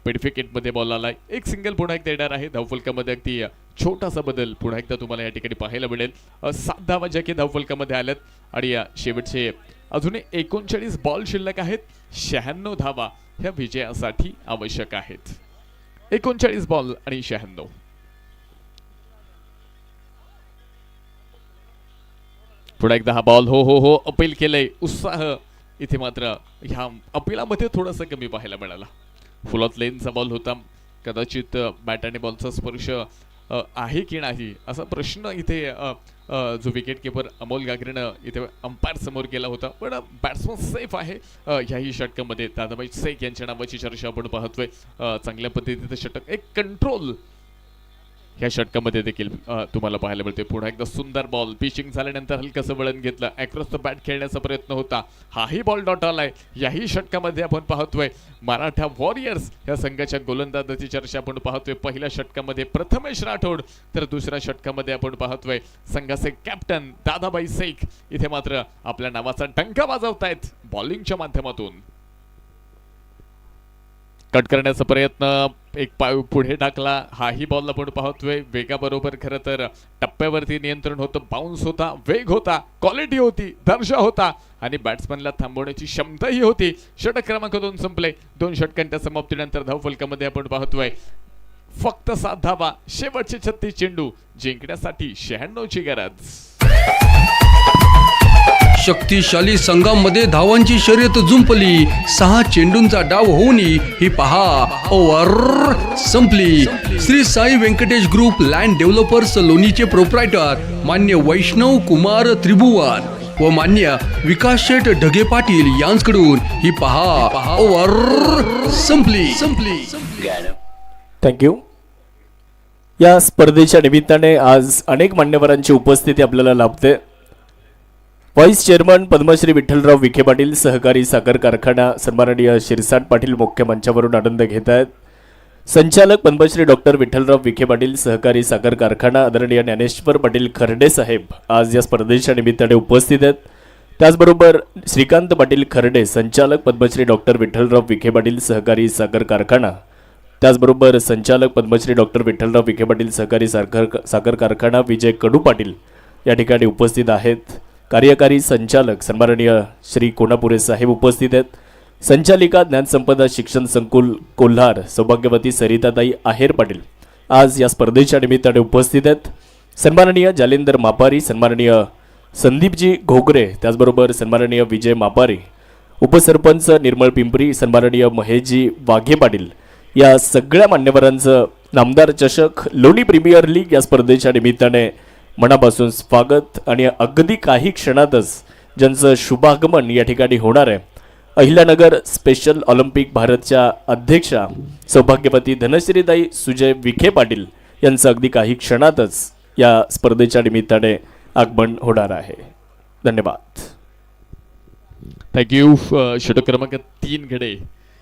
पेडफिकेटमध्ये बॉल आलाय. एक सिंगल पुन्हा एकदा येणार आहे. धावफलकामध्ये अगदी छोटासा बदल पुन्हा एकदा तुम्हाला या ठिकाणी पाहायला मिळेल. 7 धावा ज्या की धावफलकामध्ये आल्यात आणि या शेवटचे अजूनही 39 बॉल शिल्लक आहेत. 96 धावा ह्या विजयासाठी आवश्यक आहेत. 39 बॉल आणि 96. पुन्हा एकदा हा बॉल हो अपील केलंय. उत्साह इथे मात्र ह्या अपिलामध्ये थोडासा कमी पाहायला मिळाला. फुल ऑफ लेनचा बॉल होता. कदाचित बॅट आणि बॉलचा स्पर्श आहे की नाही असा प्रश्न इथे जो विकेट किपर अमोल गागरेनं इथे अंपायर समोर केला होता. पण बॅट्समन सेफ आहे ह्याही षटकामध्ये. दादाभाई शेख यांच्या नावाची चर्चा आपण पाहतोय. चांगल्या पद्धतीचं षटक, एक कंट्रोल ह्या षटकामध्ये देखील तुम्हाला पाहायला मिळते. पुन्हा एकदा सुंदर बॉल. पिचिंग झाल्यानंतर हलकंसं वळण घेतलं. अक्रॉस द बॅट खेळण्याचा प्रयत्न होता. हाही बॉल डॉट आलाय. याही षटकामध्ये आपण पाहतोय मराठा वॉरियर्स या संघाच्या गोलंदाजाची चर्चा आपण पाहतोय. पहिल्या षटकामध्ये प्रथमेश राठोड, तर दुसऱ्या षटकामध्ये आपण पाहतोय संघाचे कॅप्टन दादाभाई शेख इथे मात्र आपल्या नावाचा डंका वाजवतायत बॉलिंगच्या माध्यमातून. कट करण्याचा प्रयत्न, एक पाय पुढे टाकला. हाही बॉल आपण पाहतोय वेगाबरोबर. खरं तर टप्प्यावरती नियंत्रण होतं, बाउन्स होता, वेग होता, क्वालिटी होती, दर्जा होता आणि बॅट्समनला थांबवण्याची क्षमताही होती. षटक क्रमांक 2 संपले. 2 षटकांच्या समाप्तीनंतर धावफलकामध्ये आपण पाहतोय फक्त 7 धावा. शेवटचे 36 चेंडू जिंकण्यासाठी 96 ची गरज. शक्तिशाली संघामध्ये धावांची शर्यत जुंपली. 6 चेंडूंचा डाव होऊनी ही पहा ओव्हर संपली. Shri Sai Venkatesh group land developers लोणीचे प्रोप्रायटर मान्य वैष्णव कुमार त्रिभुवन व मान्य विकास शेठ ढगे पाटील यांच्याकडून ही पहा ओव्हर संपली. थँक्यू. या स्पर्धेच्या निमित्ताने आज अनेक मान्यवरांची उपस्थिती आपल्याला लाभते. व्हाईस चेअरमन पद्मश्री विठ्ठलराव विखे पाटील सहकारी साखर कारखाना सन्माननीय शिरसाट पाटील मुख्य मंचावरून आनंद घेत आहेत. संचालक पद्मश्री डॉक्टर विठ्ठलराव विखे पाटील सहकारी साखर कारखाना आदरणीय ज्ञानेश्वर पाटील खर्डे साहेब आज या स्पर्धेच्या निमित्ताने उपस्थित आहेत. त्याचबरोबर श्रीकांत पाटील खर्डे संचालक पद्मश्री डॉक्टर विठ्ठलराव विखे पाटील सहकारी साखर कारखाना, त्याचबरोबर संचालक पद्मश्री डॉक्टर विठ्ठलराव विखे पाटील सहकारी साखर कारखाना विजय कडू पाटील या ठिकाणी उपस्थित आहेत. कार्यकारी संचालक सन्माननीय श्री कोणापुरे साहेब उपस्थित आहेत. संचालिका ज्ञानसंपदा शिक्षण संकुल कोल्हार सौभाग्यवती सरिताताई आहेर पाटील आज या स्पर्धेच्या निमित्ताने उपस्थित आहेत. सन्माननीय जालिंदर मापारी, सन्माननीय संदीपजी घोगरे, त्याचबरोबर सन्माननीय विजय मापारी, उपसरपंच निर्मळ पिंपरी, सन्माननीय महेशजी वाघे पाटील या सगळ्या मान्यवरांचं नामदार चषक लोणी प्रीमियर लीग या स्पर्धेच्या निमित्ताने मनापासून स्वागत. आणि अगदी काही क्षणातच ज्यांचं शुभागमन या ठिकाणी होणार आहे, अहिल्यानगर स्पेशल ऑलिम्पिक भारतच्या अध्यक्षा सौभाग्यवती धनश्रीताई सुजय विखे पाटील यांचं अगदी काही क्षणातच या स्पर्धेच्या निमित्ताने आगमन होणार आहे. धन्यवाद. थँक्यू. षटक क्रमांक 3 कडे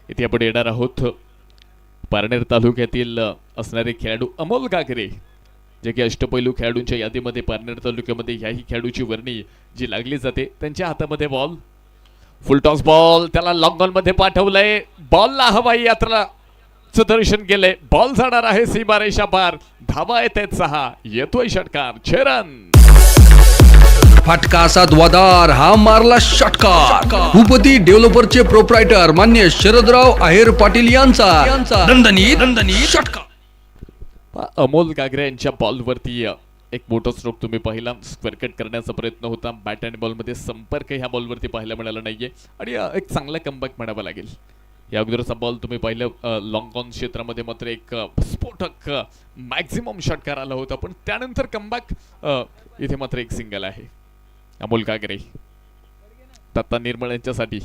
इथे आपण येणार आहोत. पारनेर तालुक्यातील असणारे खेळाडू अमोल गागरे, जे की अष्टपैलू खेळाडूंच्या यादीमध्ये पारनेर तालुक्यामध्ये याही खेळाडूची वर्णी जी लागली जाते. त्यांच्या हातामध्ये बॉल, फुल टॉस बॉल, त्याला लॉंग ऑन मध्ये पाठवलंय. बॉलला हवाई यात्राचं दर्शन केलंय. बॉल जाणार आहे सीमारेषा पार. धावा येत आहेत 6. येतोय षटकार. 6 रन. फटका असा द्वादार हा मारला षटकार. भूपती डेव्हलपरचे प्रोप्रायटर मान्य शरदराव आहेर पाटील यांचा दणदणीत षटकार. अमोल गागरे यांच्या बॉलवरती एक मोठा स्ट्रोक तुम्ही पाहिला. स्क्वेअर कट करण्याचा प्रयत्न होता. बॅट अँड बॉलमध्ये संपर्क ह्या बॉलवरती पाहायला मिळाला नाहीये आणि एक चांगला कमबॅक म्हणावा लागेल. या अगोदरचा बॉल तुम्ही पाहिलं लॉंग ऑन क्षेत्रामध्ये मात्र एक स्फोटक मॅक्झिमम षटकार आला होता, पण त्यानंतर कमबॅक इथे मात्र एक सिंगल आहे. अमोल गागरे, दत्ता निर्मळ यांच्यासाठी.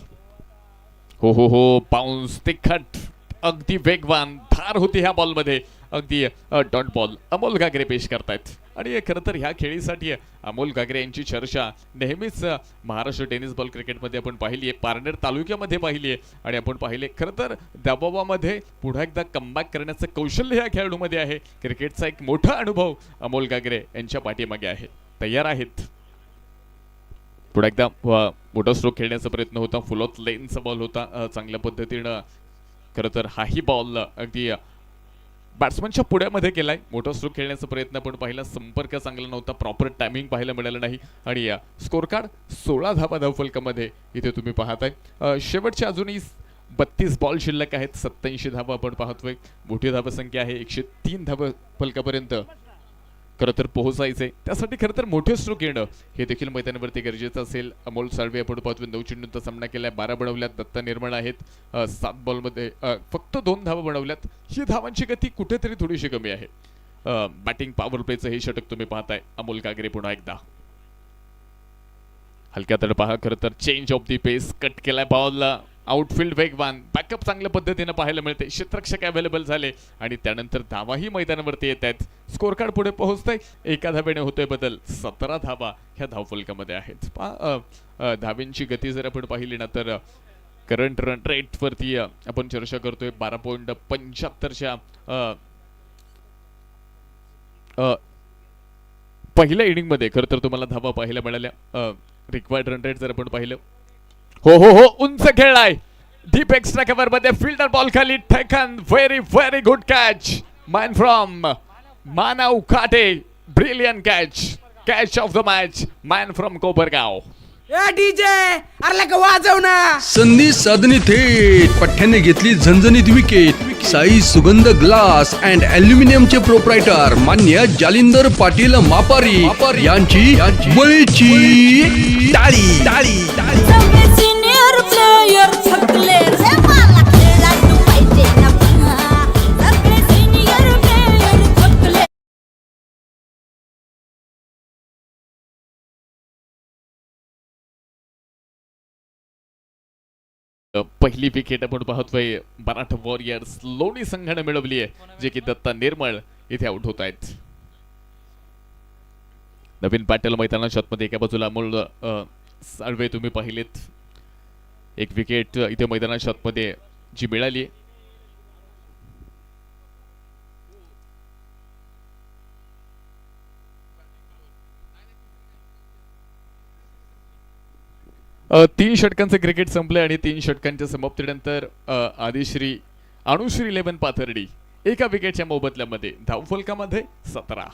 हो, बाउन्स तिखट, अगदी वेगवान धार होती ह्या बॉलमध्ये अगदी डॉट बॉल अमोल गागरे पेश करतायत. आणि खरं तर ह्या खेळीसाठी अमोल गागरे यांची चर्चा नेहमीच महाराष्ट्र टेनिस बॉल क्रिकेटमध्ये आपण पाहिली आहे, पारनेर तालुक्यामध्ये पाहिली आहे. आणि आपण पाहिले खरं तर दबावामध्ये पुन्हा एकदा कमबॅक करण्याचं कौशल्य ह्या खेळाडूमध्ये आहे. क्रिकेटचा एक मोठा अनुभव अमोल गागरे यांच्या पाठीमागे आहे. तयार आहेत. पुन्हा एकदा मोठा स्ट्रोक खेळण्याचा प्रयत्न होता. फुल ऑफ लेनचा बॉल होता चांगल्या पद्धतीनं. खरं तर हाही बॉल अगदी बॅट्समनच्या पुढ्यामध्ये केलाय. मोठा स्ट्रोक खेळण्याचा प्रयत्न आपण पाहिला, संपर्क चांगला नव्हता, प्रॉपर टायमिंग पाहायला मिळालं नाही. आणि स्कोर कार्ड 16 धावा धावफलकामध्ये इथे तुम्ही पाहताय. शेवटचे अजूनही 32 बॉल शिल्लक आहेत. 87 धावा आपण पाहतोय. मोठी धावसंख्या आहे. 103 धावा फलकापर्यंत खरं तर पोहोचायचंय. त्यासाठी खरं तर मोठे स्ट्रोक येणं हे देखील मैदानावरती गरजेचं असेल. अमोल साळवे आपण पाहतोय 9 चेंडूंचा सामना केलाय, 12 बनवल्यात. दत्ता निर्मळ आहेत 7 बॉलमध्ये फक्त 2 धावा बनवल्यात. ही धावांची गती कुठेतरी थोडीशी कमी आहे. बॅटिंग पॉवर प्लेचं हे षटक तुम्ही पाहताय. अमोल गागरे पुन्हा एकदा हलक्या तडपा. खरं तर change of the pace cut केलाय बॉल. आउटफील्ड वेगवान, बॅकअप चांगल्या पद्धतीनं पाहायला मिळते. क्षेत्ररक्षक अवेलेबल झाले आणि त्यानंतर धावाही मैदानावरती येत आहेत. स्कोर कार्ड पुढे पोहोचतंय. एका धावेने होतोय बदल. 17 धावा ह्या धावफलकामध्ये आहेत. धावेंची गती जर आपण पाहिली ना तर करंट रन रेट वरती आपण चर्चा करतोय. 12.75च्या पहिल्या इनिंग मध्ये खरं तर तुम्हाला धावा पाहायला मिळाल्या. रिक्वायर्ड रन रेट जर आपण पाहिलं, हो हो हो उंच खेळलाय. डीप एक्स्ट्रा कव्हर मध्ये फिल्डर बॉल खाली ठेकन. Very very good catch man from Manav Kate. Brilliant catch of the match man from Kopargaon. ए डीजे अरे लका वाजव ना. संधी साधणी थेट पठ्ठ्याने घेतली झणझणीत विकेट. साई सुगंध ग्लास अँड अल्युमिनियमचे प्रोप्रायटर मान्य जालिंदर पाटील मापारी यांची बळीची टाळी टाळी टाळी. सगळे सिनियर प्लेयर थकले रे मला खेळायला पाहिजे ना पुन्हा. सगळे सिनियर प्लेयर थकले. पहिली विकेट आपण पाहतोय मराठा वॉरियर्स लोणी संघाने मिळवली आहे, जे की दत्ता निर्मळ इथे आउट होत आहेत. नवीन पॅटेल मैदानाच्या आतमध्ये एका बाजूला अमोल साळवे तुम्ही पाहिलेत. एक विकेट इथे मैदानाच्या आतमध्ये जी मिळाली. तीन षटकांचे क्रिकेट संपले आणि 3 षटकांच्या समाप्तीनंतर आदिश्री अनुश्री 11 पाथर्डी एका विकेटच्या मोबदल्यामध्ये धावफलकामध्ये 17.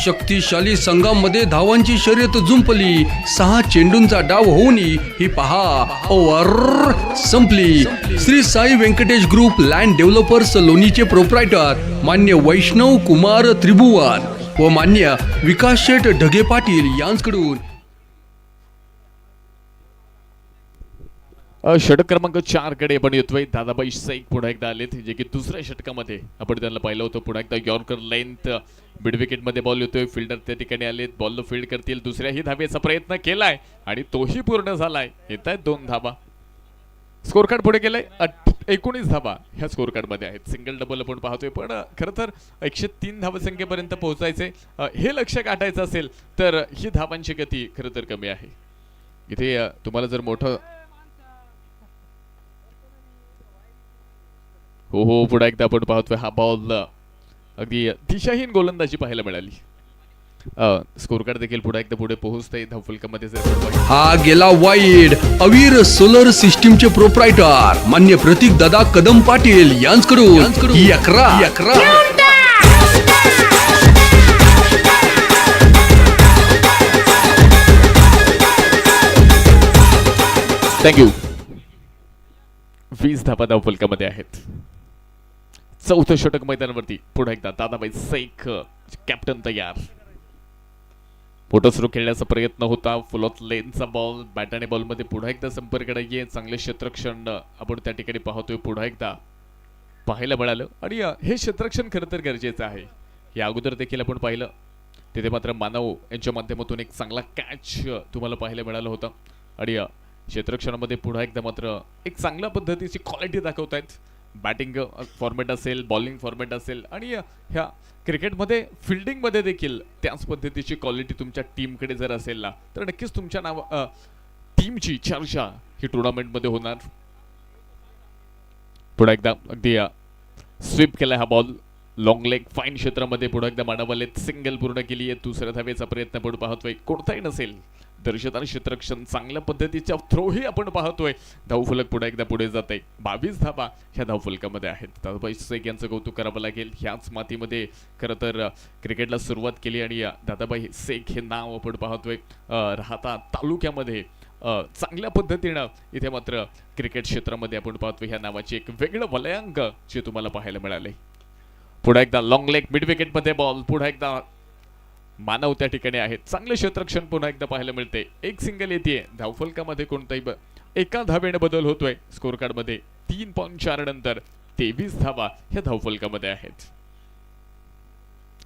शक्तिशाली संघामध्ये धावांची शर्यत जुंपली. 6 चेंडूंचा डाव होऊन ही पहा ओव्हर संपली. Shri Sai Venkatesh group land developers लोणीचे प्रोप्रायटर मान्य वैष्णव कुमार त्रिभुवन व मान्य विकास शेठ ढगे पाटील यांच्याकडून षटक क्रमांक 4 कडे आपण येतोय. दादाबाई शेख पुन्हा एकदा आलेत, जे की दुसऱ्या षटकामध्ये आपण त्यांना पाहिलं होतं. पुन्हा एकदा यॉर्कर लेंथ मिड विकेट मध्ये बॉल येतोय. फिल्डर त्या ठिकाणी आलेत, बॉलला फील्ड करतील. दुसऱ्याही धावेचा प्रयत्न केलाय आणि तोही पूर्ण झालाय. येत आहेत 2 धावा. स्कोर कार्ड पुढे गेलाय. 19 धावा ह्या स्कोर कार्ड मध्ये आहेत. सिंगल डबल आपण पाहतोय, पण खरं तर 103 धावसंख्येपर्यंत पोहोचायचे हे लक्ष गाठायचं असेल तर ही धावांची गती खरं तर कमी आहे. इथे तुम्हाला जर मोठं हो हो पुन्हा एकदा आपण पाहतोय हा बॉल अगदी दिशाहीन गोलंदाजी पाहायला मिळाली. स्कोर कार्ड देखील पुन्हा एकदा पुढे पोहोचतंय धावफलकामध्ये. हा गेला वाईड. अवीर सोलर सिस्टीमचे प्रोप्रायटर मान्य प्रतीक दादा कदम पाटील यांच्याकडून 11. थँक्यू. 20 धावा धावफलकामध्ये आहेत. 4थं षटक मैदानावरती पुन्हा एकदा दादाबाई शेख कॅप्टन तयार. मोठा स्ट्रोक खेळण्याचा प्रयत्न होता. फुल ऑफ लेनचा बॉल बॅट आणि बॉलमध्ये पुन्हा एकदा संपर्क नाहीये. चांगले क्षेत्ररक्षण आपण त्या ठिकाणी पाहतोय. पुन्हा एकदा पाहायला मिळालं आणि हे क्षेत्ररक्षण खरं तर गरजेचं आहे. या अगोदर देखील आपण पाहिलं तिथे मात्र मानव यांच्या माध्यमातून एक चांगला कॅच तुम्हाला पाहायला मिळाला होता आणि क्षेत्ररक्षणामध्ये पुन्हा एकदा मात्र एक चांगल्या पद्धतीची क्वालिटी दाखवतायत. बॅटिंग फॉर्मॅट असेल, बॉलिंग फॉर्मॅट असेल आणि ह्या क्रिकेटमध्ये फिल्डिंगमध्ये देखील त्याच पद्धतीची क्वालिटी तुमच्या टीमकडे जर असेल ना तर नक्कीच तुमच्या टीमची चर्चा ही टुर्नामेंटमध्ये होणार. पुन्हा एकदा अगदी स्वीप केला हा बॉल, लॉंग लेग फाईन क्षेत्रामध्ये पुन्हा एकदा मानवाले सिंगल पूर्ण केली आहे. दुसऱ्या धावेचा प्रयत्न पण पाहतोय, कोणताही नसेल दर्शदार क्षेत्ररक्षण चांगल्या पद्धतीच्या थ्रोही आपण पाहतोय. धावफलक पुन्हा एकदा पुढे जात आहे. 22 धावा ह्या धावफलकामध्ये आहेत. दादाबाई शेख यांचं कौतुक करावं लागेल. ह्याच मातीमध्ये खरं तर क्रिकेटला सुरुवात केली आणि दादाबाई शेख हे नाव आपण पाहतोय राहता तालुक्यामध्ये चांगल्या पद्धतीनं इथे मात्र क्रिकेट क्षेत्रामध्ये आपण पाहतोय ह्या नावाचे एक वेगळं वलयांक जे तुम्हाला पाहायला मिळाले. पुन्हा एकदा लॉंग लेग मिड विकेटमध्ये बॉल, पुन्हा एकदा मानव त्या ठिकाणी आहेत. चांगले क्षेत्ररक्षण पुन्हा एकदा पाहायला मिळते. एक सिंगल येते धावफलकामध्ये, कोणताही एका धावेने बदल होतोय. स्कोर कार्ड मध्ये 3.4 नंतर 23 धावा ह्या धावफलकामध्ये आहेत.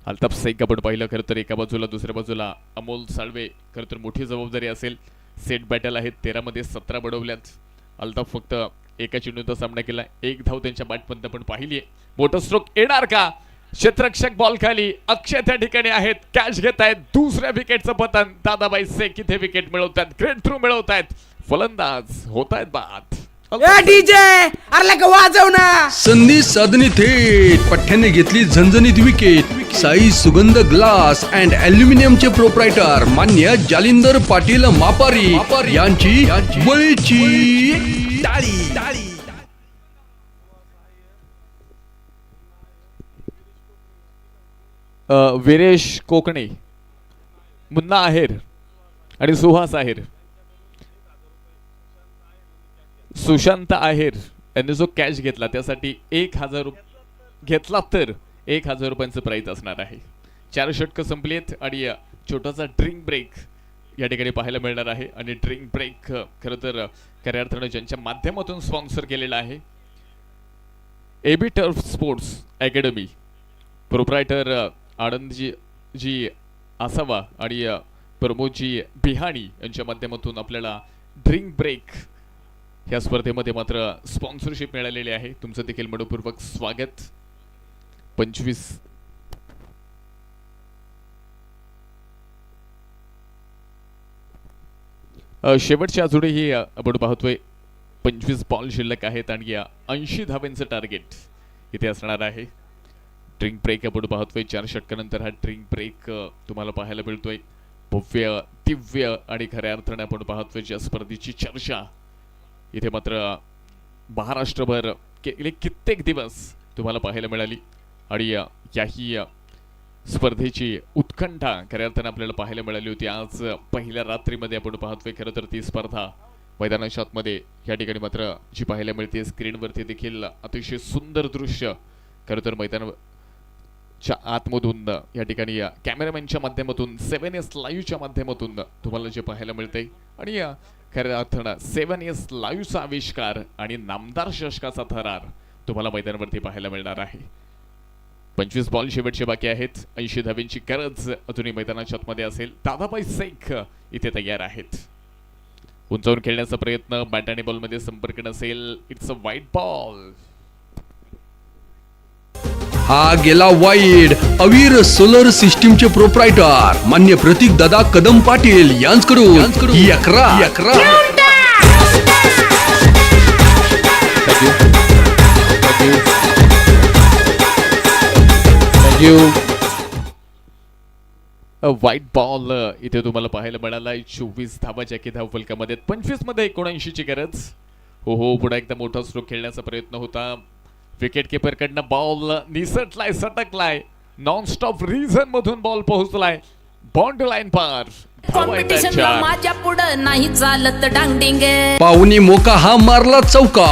अल्ताफ शेख आपण पाहिलं खरं तर एका बाजूला, दुसऱ्या बाजूला अमोल साळवे. खरं तर मोठी जबाबदारी असेल. सेट बॅटल आहेत, 13 मध्ये 17 बडवल्यात. अल्ताफ फक्त एका चेंडूचा सामना केला, एक धाव त्यांच्या बॅटमधनं पण पाहिली. मोठं स्ट्रोक येणार का? क्षेत्ररक्षक बॉल खाली, अक्षय त्या ठिकाणी आहेत, कॅच घेत आहेत. दुसऱ्या विकेटचं पतन, दादाबाई शेख इथे विकेट मिळवतात, ग्रेट थ्रू मिळवतायत. फलंदाज होत आहेत बाद. ए डीजे अरे लका वाजव ना. संधी साधणी थेट पठ्ठ्याने घेतली झणझणीत विकेट. साई सुगंध ग्लास अँड अल्युमिनियमचे प्रोप्रायटर मान्य जालिंदर पाटील मापारी यांची बळीची टाळी. वीरेश कोकणे, मुन्ना आहेर आणि सुहास आहेर, सुशांत आहेर यांनी जो कॅच घेतला त्यासाठी 1000 घेतला तर 1000 रुपयांचं प्राइज असणार आहे. 4 षटकं संपलीत आणि छोटासा ड्रिंक ब्रेक या ठिकाणी पाहायला मिळणार आहे. आणि ड्रिंक ब्रेक खरं तर खऱ्या अर्थानं ज्यांच्या माध्यमातून स्पॉन्सर केलेला आहे AB turf sports academy, proprietor Anandji ji Asawa आणि प्रमोदजी बिहाणी यांच्या माध्यमातून आपल्याला ड्रिंक ब्रेक या स्पर्धेमध्ये मात्र स्पॉन्सरशिप मिळालेली आहे. तुमचं देखील मनपूर्वक स्वागत. 25 शेवटची आजुडी ही आपण पाहतोय. 25 बॉल शिल्लक आहेत आणि 80 धावांचं टार्गेट इथे असणार आहे. ड्रिंक ब्रेक आपण पाहतोय. 4 षटकानंतर हा ड्रिंक ब्रेक तुम्हाला पाहायला मिळतोय. भव्य दिव्य आणि खऱ्या अर्थाने आपण पाहतोय ज्या स्पर्धेची चर्चा इथे मात्र महाराष्ट्रभर गेले कित्येक दिवस तुम्हाला पाहायला मिळाली आणि याही स्पर्धेची उत्कंठा खऱ्या अर्थाने आपल्याला पाहायला मिळाली होती. आज पहिल्या रात्रीमध्ये आपण पाहतोय खरं तर ती स्पर्धा मैदानाच्या आतमध्ये या ठिकाणी मात्र जी पाहायला मिळते स्क्रीनवरती देखील अतिशय सुंदर दृश्य खरं तर मैदानाच्या आतमधून या ठिकाणी कॅमेरामॅनच्या माध्यमातून 7S लाईव्हच्या माध्यमातून तुम्हाला जे पाहायला मिळते आणि खऱ्या अर्थानं 7S लाईव्हचा आविष्कार आणि नामदार शतकाचा थरार तुम्हाला मैदानावरती पाहायला मिळणार आहे. 25 बॉल शेवटचे बाकी आहेत. 80 धावांची गरज अजूनही मैदानाच्या आतमध्ये असेल. दादाबाई शेख इथे तयार आहेत. उंचावून खेळण्याचा प्रयत्न, बॅट आणि बॉल मध्ये संपर्क नसेल. इट्स अ वाईट बॉल. हा गेला वाईड. अवीर सोलर सिस्टीमचे प्रोप्रायटर मान्य प्रतीक दादा कदम पाटील यांच्याकडून ही 11 व्हाईट बॉल इथे तुम्हाला पाहायला मिळाला. 24 धावा जॅकी धावफलकामध्ये. 25 मध्ये 79 ची गरज. हो पुन्हा एकदा मोठा स्ट्रोक खेळण्याचा प्रयत्न होता. विकेट किपर कडनं बॉल निसटलाय, सटकलाय. नॉन स्टॉप रिझन मधून बॉल पोहोचलाय बाउंड्री लाईन पार. कॉम्पिटिशनला माझ्या पुढं नाही चालत डांगडिंग. पाहुणी मोका हा मारला चौका.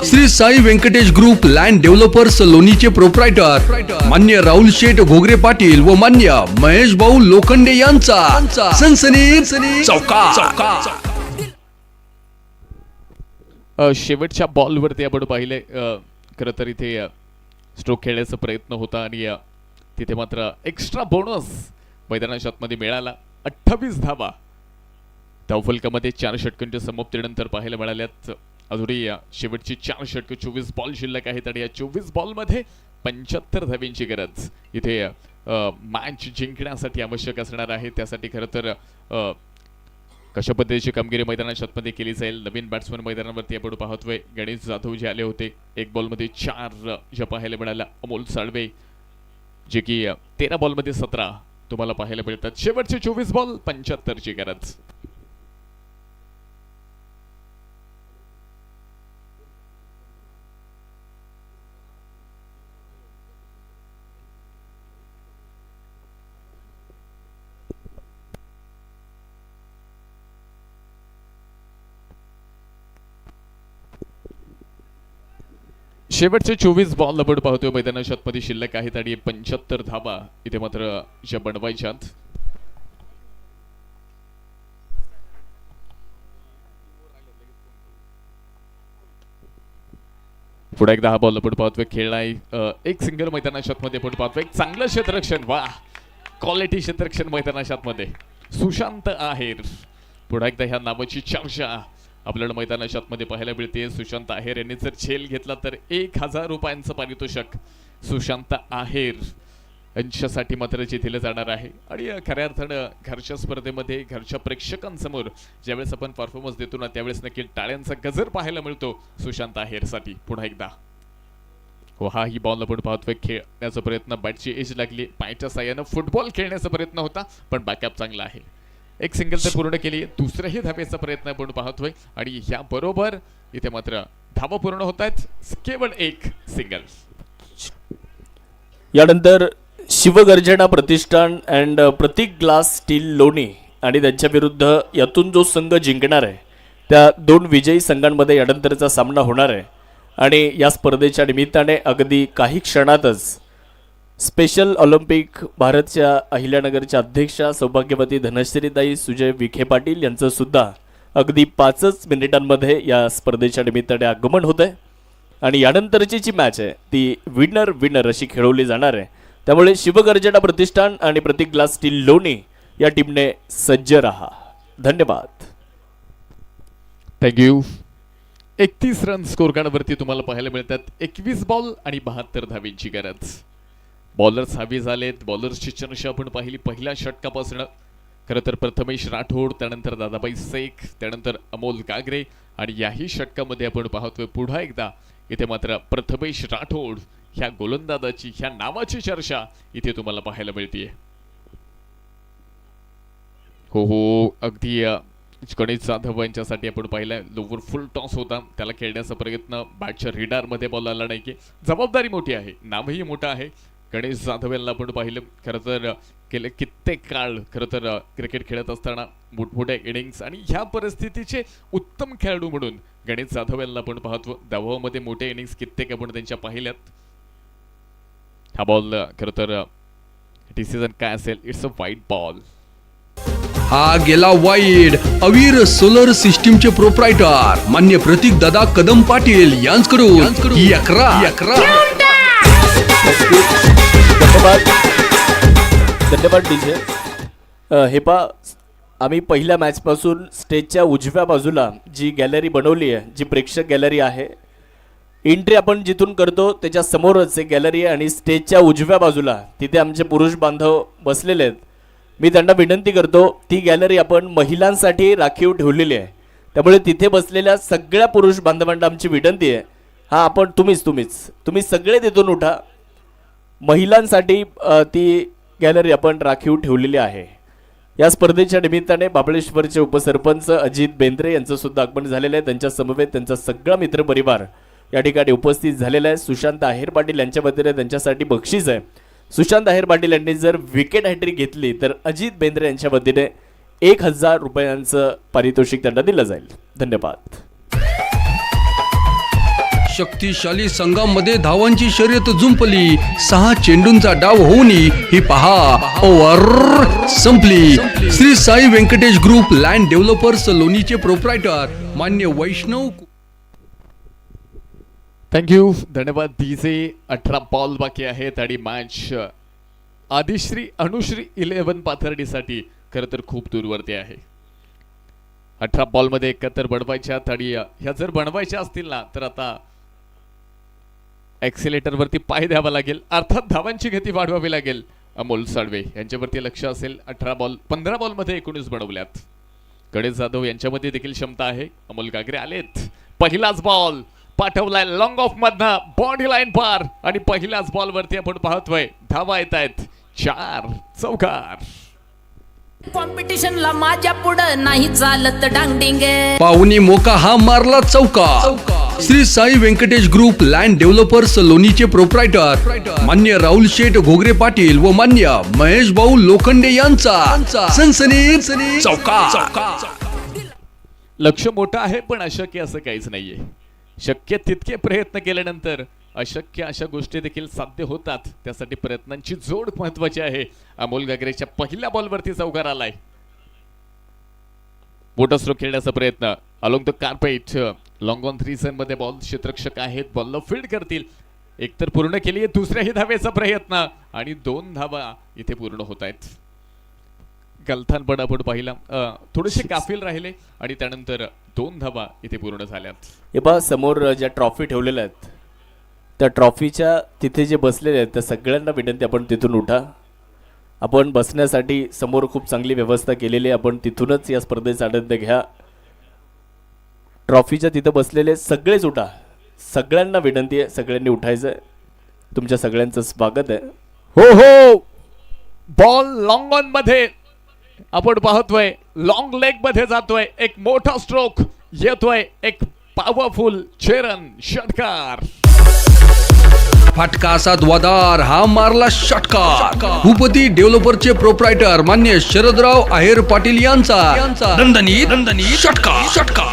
Shri Sai Venkatesh group land developers लोणीचे प्रोप्रायटर मान्य राहुल शेठ घोगरे पाटील व मान्य महेश भाऊ लोखंडे यांचा सनसनीत चौका. शेवटच्या बॉलवरती आपण पाहिले खरं तर इथे स्ट्रोक खेळण्याचा प्रयत्न होता आणि तिथे मात्र एक्स्ट्रा बोनस मैदानाच्या आतमध्ये मिळाला. 28 धावा धावफलकामध्ये 4 षटकांच्या समाप्तीनंतर पाहायला मिळाल्यात. अजूनही शेवटची 4 षटकं 24 बॉल शिल्लक आहेत आणि या 24 बॉलमध्ये 75 धाव्यांची गरज इथे मॅच जिंकण्यासाठी आवश्यक असणार आहे. त्यासाठी खरं तर कशा पद्धतीची कामगिरी मैदानाच्या आतमध्ये केली जाईल. नवीन बॅट्समन मैदानावरती आपण पाहतोय. गणेश जाधव जे आले होते, एक बॉलमध्ये 4 ज्या पाहायला मिळाल्या. अमोल साळवे जे की 13 बॉलमध्ये 17 तुम्हाला पाहायला मिळतात. शेवटचे 24 बॉल 75ची गरज. शेवटचे 24 बॉल आपण पाहतोय मैदानाच्या आतमध्ये शिल्लक आहेत आणि 75 धावा इथे मात्र ज्या बनवायच्यात. पुढे एकदा हा बॉल आपण पाहतोय. खेळलाय एक सिंगल मैदानाच्या आतमध्ये आपण पाहतोय. एक चांगलं क्षेत्ररक्षण, वा क्वालिटी क्षेत्ररक्षण मैदानाच्या आतमध्ये सुशांत आहेर. पुढे एकदा ह्या नावाची चर्चा आपल्याला मैदानाच्या आतमध्ये पाहायला मिळते. सुशांत आहेर यांनी जर झेल घेतला तर 1000 रुपयांचं पारितोषिक सुशांत आहेर यांच्यासाठी मात्र जे दिलं जाणार आहे. आणि खऱ्या अर्थानं घरच्या स्पर्धेमध्ये घरच्या प्रेक्षकांसमोर ज्यावेळेस आपण परफॉर्मन्स देतो ना, त्यावेळेस नक्की टाळ्यांचा गजर पाहायला मिळतो सुशांत आहेरसाठी. पुन्हा एकदा हा ही बॉल आपण पाहतोय. खेळण्याचा प्रयत्न, बॅटची एज लागली, पायाच्या साह्यानं फुटबॉल खेळण्याचा प्रयत्न होता पण बॅकअप चांगला आहे. एक सिंगल तर पूर्ण केली. दुसऱ्याही धावेचा प्रयत्न आपण पाहतोय आणि या बरोबर इथे मात्र धावा पूर्ण होत आहेत. केवळ एक सिंगल. यानंतर शिवगर्जना प्रतिष्ठान अँड प्रतीक ग्लास स्टील लोणी आणि त्यांच्या विरुद्ध यातून जो संघ जिंकणार आहे त्या 2 विजयी संघांमध्ये यानंतरचा सामना होणार आहे. आणि या स्पर्धेच्या निमित्ताने अगदी काही क्षणातच स्पेशल ऑलिम्पिक भारतच्या अहिल्यानगरच्या अध्यक्षा सौभाग्यवती धनश्रीताई सुजय विखे पाटील यांचं सुद्धा अगदी 5 मिनिटांमध्ये या स्पर्धेच्या निमित्ताने आगमन होत आहे. आणि यानंतरची जी मॅच आहे ती विनर विनर अशी खेळवली जाणार आहे. त्यामुळे शिवगर्जना प्रतिष्ठान आणि प्रतीक ग्लास स्टील लोणी या टीमने सज्ज राहा. धन्यवाद. थँक्यू. 31 रन स्कोर कार्डवरती तुम्हाला पाहायला मिळतात. 21 बॉल आणि 72 धावेंची गरज. बॉलर्स हवे झालेत. बॉलर्सची चर्चा आपण पाहिली पहिल्या षटकापासून. खरं तर प्रथमेश राठोड, त्यानंतर दादाबाई शेख, त्यानंतर अमोल गागरे आणि याही षटकामध्ये आपण पाहतोय पुन्हा एकदा इथे मात्र प्रथमेश राठोड ह्या गोलंदाजाची, ह्या नावाची चर्चा इथे तुम्हाला पाहायला मिळते. हो अगदी गणेश जाधव यांच्यासाठी आपण पाहिलं. लोवर फुल टॉस होता, त्याला खेळण्याचा प्रयत्न, बॅटच्या रिडारमध्ये बॉल आला नाही की जबाबदारी मोठी आहे, नावही मोठं आहे. गणेश जाधव यांना आपण पाहिलं. खरं तर गेले कित्येक काळ खरं तर क्रिकेट खेळत असताना मोठमोठ्या इनिंग्स आणि ह्या परिस्थितीचे उत्तम खेळाडू म्हणून गणेश जाधव यांना आपण पाहतो. दबावामध्ये मोठे इनिंग्स कित्येक आपण त्यांच्या पाहिल्यात. हा बॉल खरं तर डिसिजन काय असेल? इट्स अ वाईट बॉल. हा गेला वाईड. अवीर सोलर सिस्टीमचे प्रोप्रायटर मान्य प्रतीक दादा कदम पाटील यांच्याकडून ही 11. धन्यवाद डीजे. हे पा आम्ही पहिल्या मॅचपासून स्टेजच्या उजव्या बाजूला जी गॅलरी बनवली आहे, जी प्रेक्षक गॅलरी आहे, एंट्री आपण जिथून करतो त्याच्या समोरच एक गॅलरी आहे आणि स्टेजच्या उजव्या बाजूला तिथे आमचे पुरुष बांधव बसलेले आहेत. मी त्यांना विनंती करतो ती गॅलरी आपण महिलांसाठी राखीव ठेवलेली आहे. त्यामुळे तिथे बसलेल्या सगळ्या पुरुष बांधवांना आमची विनंती आहे, हा आपण तुम्ही सगळे तिथून उठा. महिलांसाठी ती गॅलरी आपण राखीव ठेवलेली आहे. या स्पर्धेच्या निमित्ताने बाबळेश्वरचे उपसरपंच अजित बेंद्रे यांचं सुद्धा आगमन झालेलं आहे. त्यांच्या समवेत त्यांचा सगळा मित्रपरिवार या ठिकाणी उपस्थित झालेला आहे. सुशांत आहेर पाटील यांच्या वतीने त्यांच्यासाठी बक्षीस आहे. सुशांत आहेर पाटील यांनी जर विकेट हॅट्रिक घेतली तर अजित बेंद्रे यांच्या वतीने 1000 रुपयांचं पारितोषिक त्यांना दिलं जाईल. धन्यवाद. शक्तिशाली संघामध्ये धावांची शर्यत जुंपली. 6 चेंडूंचा डाव होऊनी ही पहा ओव्हर संपली. Shri Sai Venkatesh group land developers लोणीचे प्रोप्रायटर मान्य वैष्णव. थँक्यू. धन्यवाद डीजे. 18 बॉल बाकी आहेत आणि मॅच आदिश्री अनुश्री 11 पाथर्डीसाठी खरं तर खूप दूरवरती आहे. 18 बॉलमध्ये 71 बनवायच्या आणि ह्या जर बनवायच्या असतील ना तर आता ॲक्सिलेटर वरती पाय द्यावा लागेल, अर्थात धावांची गती वाढवावी लागेल. अमोल साळवे यांच्यावरती लक्ष असेल. 15 बॉलमध्ये 19 बनवल्यात. गणेश जाधव यांच्यामध्ये देखील क्षमता आहे. अमोल गागरे आलेत. पहिलाच बॉल पाठवलाय लॉंग ऑफ मधनं बॉडी लाईन पार आणि पहिल्याच बॉल वरती आपण पाहतोय धावा येत आहेत 4 चौकार. कॉम्पिटिशनला माझ्या पुढं नाही चालत डांगडिंग. पाहुणी मोका हा मारला चौका. Shri Sai Venkatesh group land developers लोणीचे प्रोप्रायटर मान्य राहुल शेठ घोगरे पाटील व मान्य महेश भाऊ लोखंडे यांचा सनसनीत चौका. लक्ष मोठं आहे पण अशक्य असं काहीच नाहीये. शक्य तितके प्रयत्न केल्यानंतर अशक्य अशा गोष्टी देखील साध्य होतात. त्यासाठी प्रयत्नांची जोड महत्वाची आहे. अमोल गागरेच्या पहिल्या बॉलवरती चौकार आलाय. मोठा स्ट्रोक खेळण्याचा प्रयत्न along the carpet. Long on 3 मध्ये बॉल क्षेत्ररक्षक आहेत, बॉलला फील्ड करतील. एकतर पूर्ण केली, दुसऱ्याही धावेचा प्रयत्न आणि 2 धावा इथे पूर्ण होत आहेत. गलथान पण आपण पाहिला, थोडेसे काफील राहिले आणि त्यानंतर 2 धावा इथे पूर्ण झाल्यात. हे पहा समोर ज्या ट्रॉफी ठेवलेल्या आहेत त्या ट्रॉफीच्या तिथे जे बसलेले आहेत त्या सगळ्यांना विनंती आपण तिथून उठा. आपण बसण्यासाठी समोर खूप चांगली व्यवस्था केलेली आहे. आपण तिथूनच या स्पर्धेचा आनंद घ्या. ट्रॉफीच्या तिथं बसलेले सगळेच उठा. सगळ्यांना विनंती आहे, सगळ्यांनी उठायचं आहे. तुमच्या सगळ्यांचं स्वागत आहे. हो हो, बॉल लॉंग ऑन मध्ये आपण पाहतोय, लॉंग लेग मध्ये जातोय. एक मोठा स्ट्रोक येतोय, एक पॉवरफुल चेरन षटकार. फटका असा द्वादार हा मारला षटकार. भूपती डेव्हलपरचे प्रोप्रायटर मान्य शरदराव आहेर पाटील यांचा दणदणीत षटकार.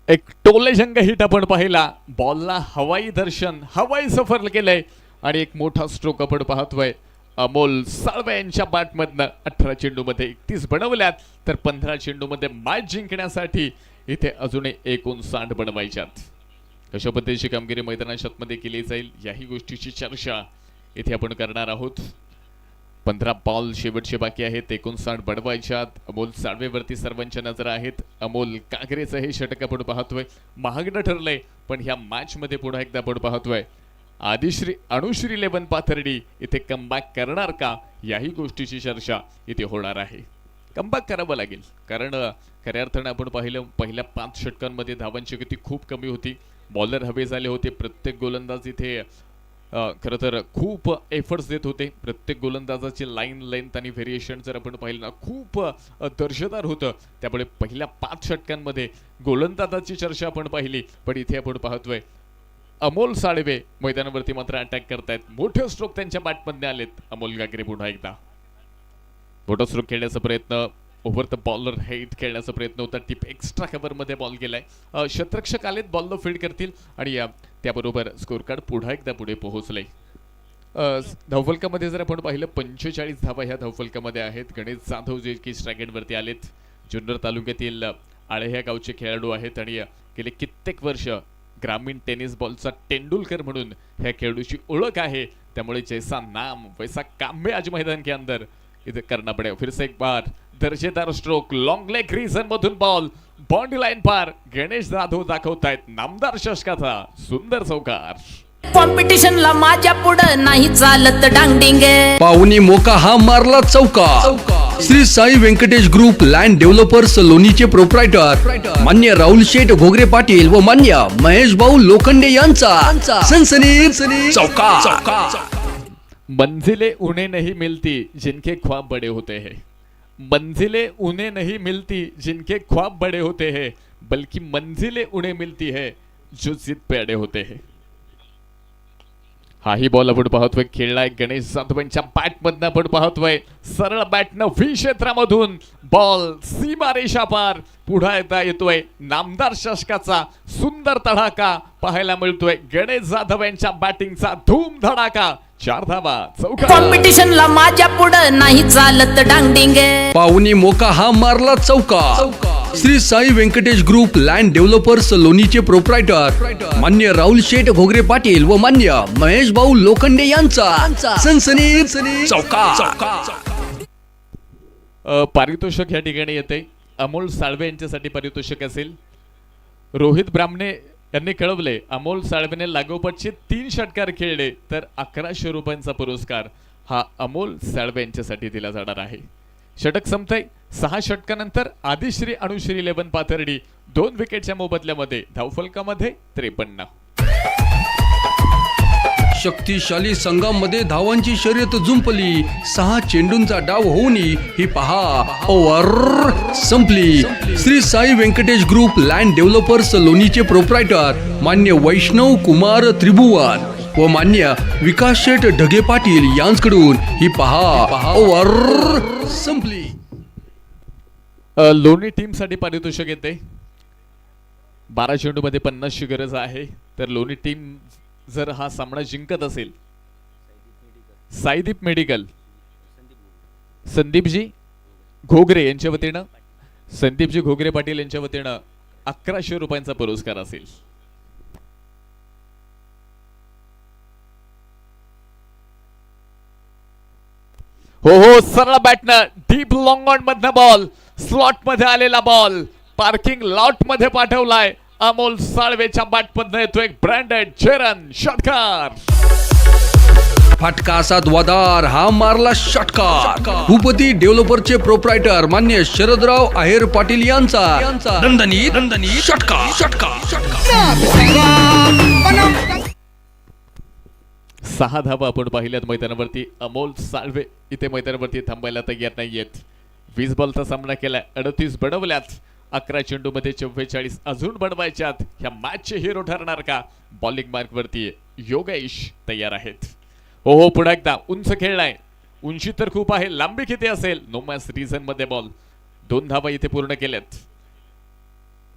एक टोलेजंग हिट आपण पाहिला. बॉलला हवाई दर्शन, हवाई सफर केलंय आणि एक मोठा स्ट्रोक आपण पाहतोय अमोल साळवे यांच्या बॅटमधनं. 18 चेंडूमध्ये 31 बनवल्यात तर 15 चेंडूमध्ये मॅच जिंकण्यासाठी इथे अजूनही 59 बनवायच्यात. कशा पद्धतीची कामगिरी मैदानात मध्ये केली जाईल याही गोष्टीची चर्चा इथे आपण करणार आहोत. 15 बॉल शेवटचे बाकी आहेत, 59 बनवायच्यात. अमोल साळवेवरती सर्वांच्या नजर आहेत. अमोल कागरेचं हे षटक आपण पाहतोय महागडं ठरलंय पण ह्या मॅच मध्ये पुन्हा एकदा आपण पाहतोय आदिश्री अनुश्री 11 पाथर्डी इथे कमबॅक करणार का याही गोष्टीची चर्चा इथे होणार आहे. कमबॅक करावं लागेल कारण खऱ्या अर्थानं आपण पाहिलं पहिल्या 5 षटकांमध्ये धावांची गती खूप कमी होती. बॉलर हवे झाले होते. प्रत्येक गोलंदाज इथे खरं तर खूप एफर्ट्स देत होते. प्रत्येक गोलंदाजाची लाईन लेंथ आणि व्हेरिएशन जर आपण पाहिलं ना खूप दर्जेदार होतं. त्यामुळे पहिल्या 5 षटकांमध्ये गोलंदाजाची चर्चा आपण पाहिली पण इथे आपण पाहतोय अमोल साळवे मैदानावरती मात्र अटॅक करतायत. मोठे स्ट्रोक त्यांच्या बॅटमध्ये आलेत. अमोल गागरे पुन्हा एकदा मोठा स्ट्रोक खेळण्याचा प्रयत्न, ओव्हर द बॉलर हेड खेळण्याचा प्रयत्न होता. टिप एक्स्ट्रा कव्हरमध्ये बॉल गेलाय. क्षेत्ररक्षक आलेत, बॉलला फील्ड करतील आणि त्याबरोबर स्कोर कार्ड पुन्हा एकदा पुढे पोहोचले. धावफलकामध्ये जर आपण पाहिलं 45 धावा ह्या धावफलकामध्ये आहेत. गणेश जाधव जे की स्ट्रायकेटवरती आलेत. जुन्नर तालुक्यातील आळे ह्या गावचे खेळाडू आहेत आणि गेले कित्येक वर्ष ग्रामीण टेनिस बॉलचा तेंडुलकर म्हणून ह्या खेळाडूची ओळख आहे. त्यामुळे जैसा नाम वैसा काम में आज मैदान के अंदर इधर करना पड़ेगा. फिर से एक बार दर्जेदार स्ट्रोक, लॉंग लेग रीजन मधून बॉल बाउंड्री लाईन पार. गणेश जाधव दाखवतायत नामदार षटकाचा सुंदर चौकार. कॉम्पिटिशनला माझ्या पुढं नाही चालत डांगडिंग. पाहुणी मोका हा मारला चौका. Shri Sai Venkatesh group land developers लोणीचे प्रोप्रायटर मान्य राहुल शेठ घोगरे पाटील व मान्य महेश भाऊ लोखंडे यांचा सनसनीत चौका. मंजिलें उन्हें नहीं मिलती जिनके ख्वाब बड़े होते हैं. मंजिलें उन्हें नहीं मिलती जिनके ख्वाब बड़े होते हैं बल्कि मंजिलें उन्हें मिलती है जो जिद पे अड़े होते हैं. हाही बॉल आपण पाहतोय खेळलाय गणेश जाधवांच्या बॅटमधनं आपण पाहतोय सरळ बॅटनं व्ही क्षेत्रामधून बॉल सीमारेषा पार पुढे येतोय. नामदार षटकाचा सुंदर तडाखा पाहायला मिळतोय. गणेश जाधव यांच्या बॅटिंगचा धूम धडाका 4 धावा चौकार. कॉम्पिटिशनला माझ्या पुढं नाही चालत डांगडिंग पाहुणी मोका हा मारला चौका. Shri Sai Venkatesh group land developers लोणीचे प्रोप्रायटर मान्य राहुल शेठ घोगरे पाटील व मान्य महेश भाऊ लोखंडे यांचा सनसनीत चौका. पारितोषिक या ठिकाणी येते. अमोल साळवे यांच्यासाठी पारितोषिक असेल. रोहित ब्राह्मणे यांनी कळवले अमोल साळवेने लागोपाठचे 3 षटकार खेळले तर 1100 रुपयांचा पुरस्कार हा अमोल साळवे यांच्यासाठी दिला जाणार आहे. षटक संपतंय. 6 षटकानंतर आदिश्री अनुश्री 11 पाथर्डी 2 विकेटच्या मोबदल्यामध्ये धावफलकामध्ये 53. शक्तिशाली संघामध्ये धावांची शर्यत जुंपली. 6 चेंडूंचा डाव होऊन ही पहा ओव्हर संपली. Shri Sai Venkatesh group land developers लोणीचे प्रोप्रायटर मान्य वैष्णव कुमार त्रिभुवन व मान्य विकास शेठ ढगे पाटील यांकडून ही पहा ओव्हर संपली. लोणी टीम साठी पारितोषिक येते. 12 चेंडू मध्ये 50 ची गरज आहे. तर लोणी टीम जर हा सामना जिंकत असेल साईदीप मेडिकल संदीपजी घोगरे यांच्या वतीनं संदीपजी घोगरे पाटील यांच्या वतीनं 1100 रुपयांचा पुरस्कार असेल. हो सरळ बॅटनं डीप लॉंग ऑन मधनं बॉल स्लॉट मध्ये आलेला बॉल पार्किंग लॉट मध्ये पाठवलाय. अमोल साळवेच्या बॅटमधनं येतो एक ब्रँडेड चेरन षटकार. फटका असा द्वादार हा मारला षटकार. भूपती डेव्हलपरचे प्रोप्रायटर मान्य शरदराव आहेर पाटील यांचा दणदणी षटकार. 6 धावा आपण पाहिल्यात मैदानावरती. अमोल साळवे इथे मैदानावरती थांबायला तयार नाहीयेत. 20 बॉलचा सामना केलाय. 38 बनवल्यात. 11 चेंडू मध्ये 44 अजून बनवायच्यात. ह्या मॅचचे हिरो ठरणार का? बॉलिंग मार्क वरती योगेश तयार आहेत. हो पुन्हा एकदा उंच खेळलाय. उंची तर खूप आहे. लांबी किती असेल? नो मॅच रिझन मध्ये बॉल. 2 धावा इथे पूर्ण केल्यात.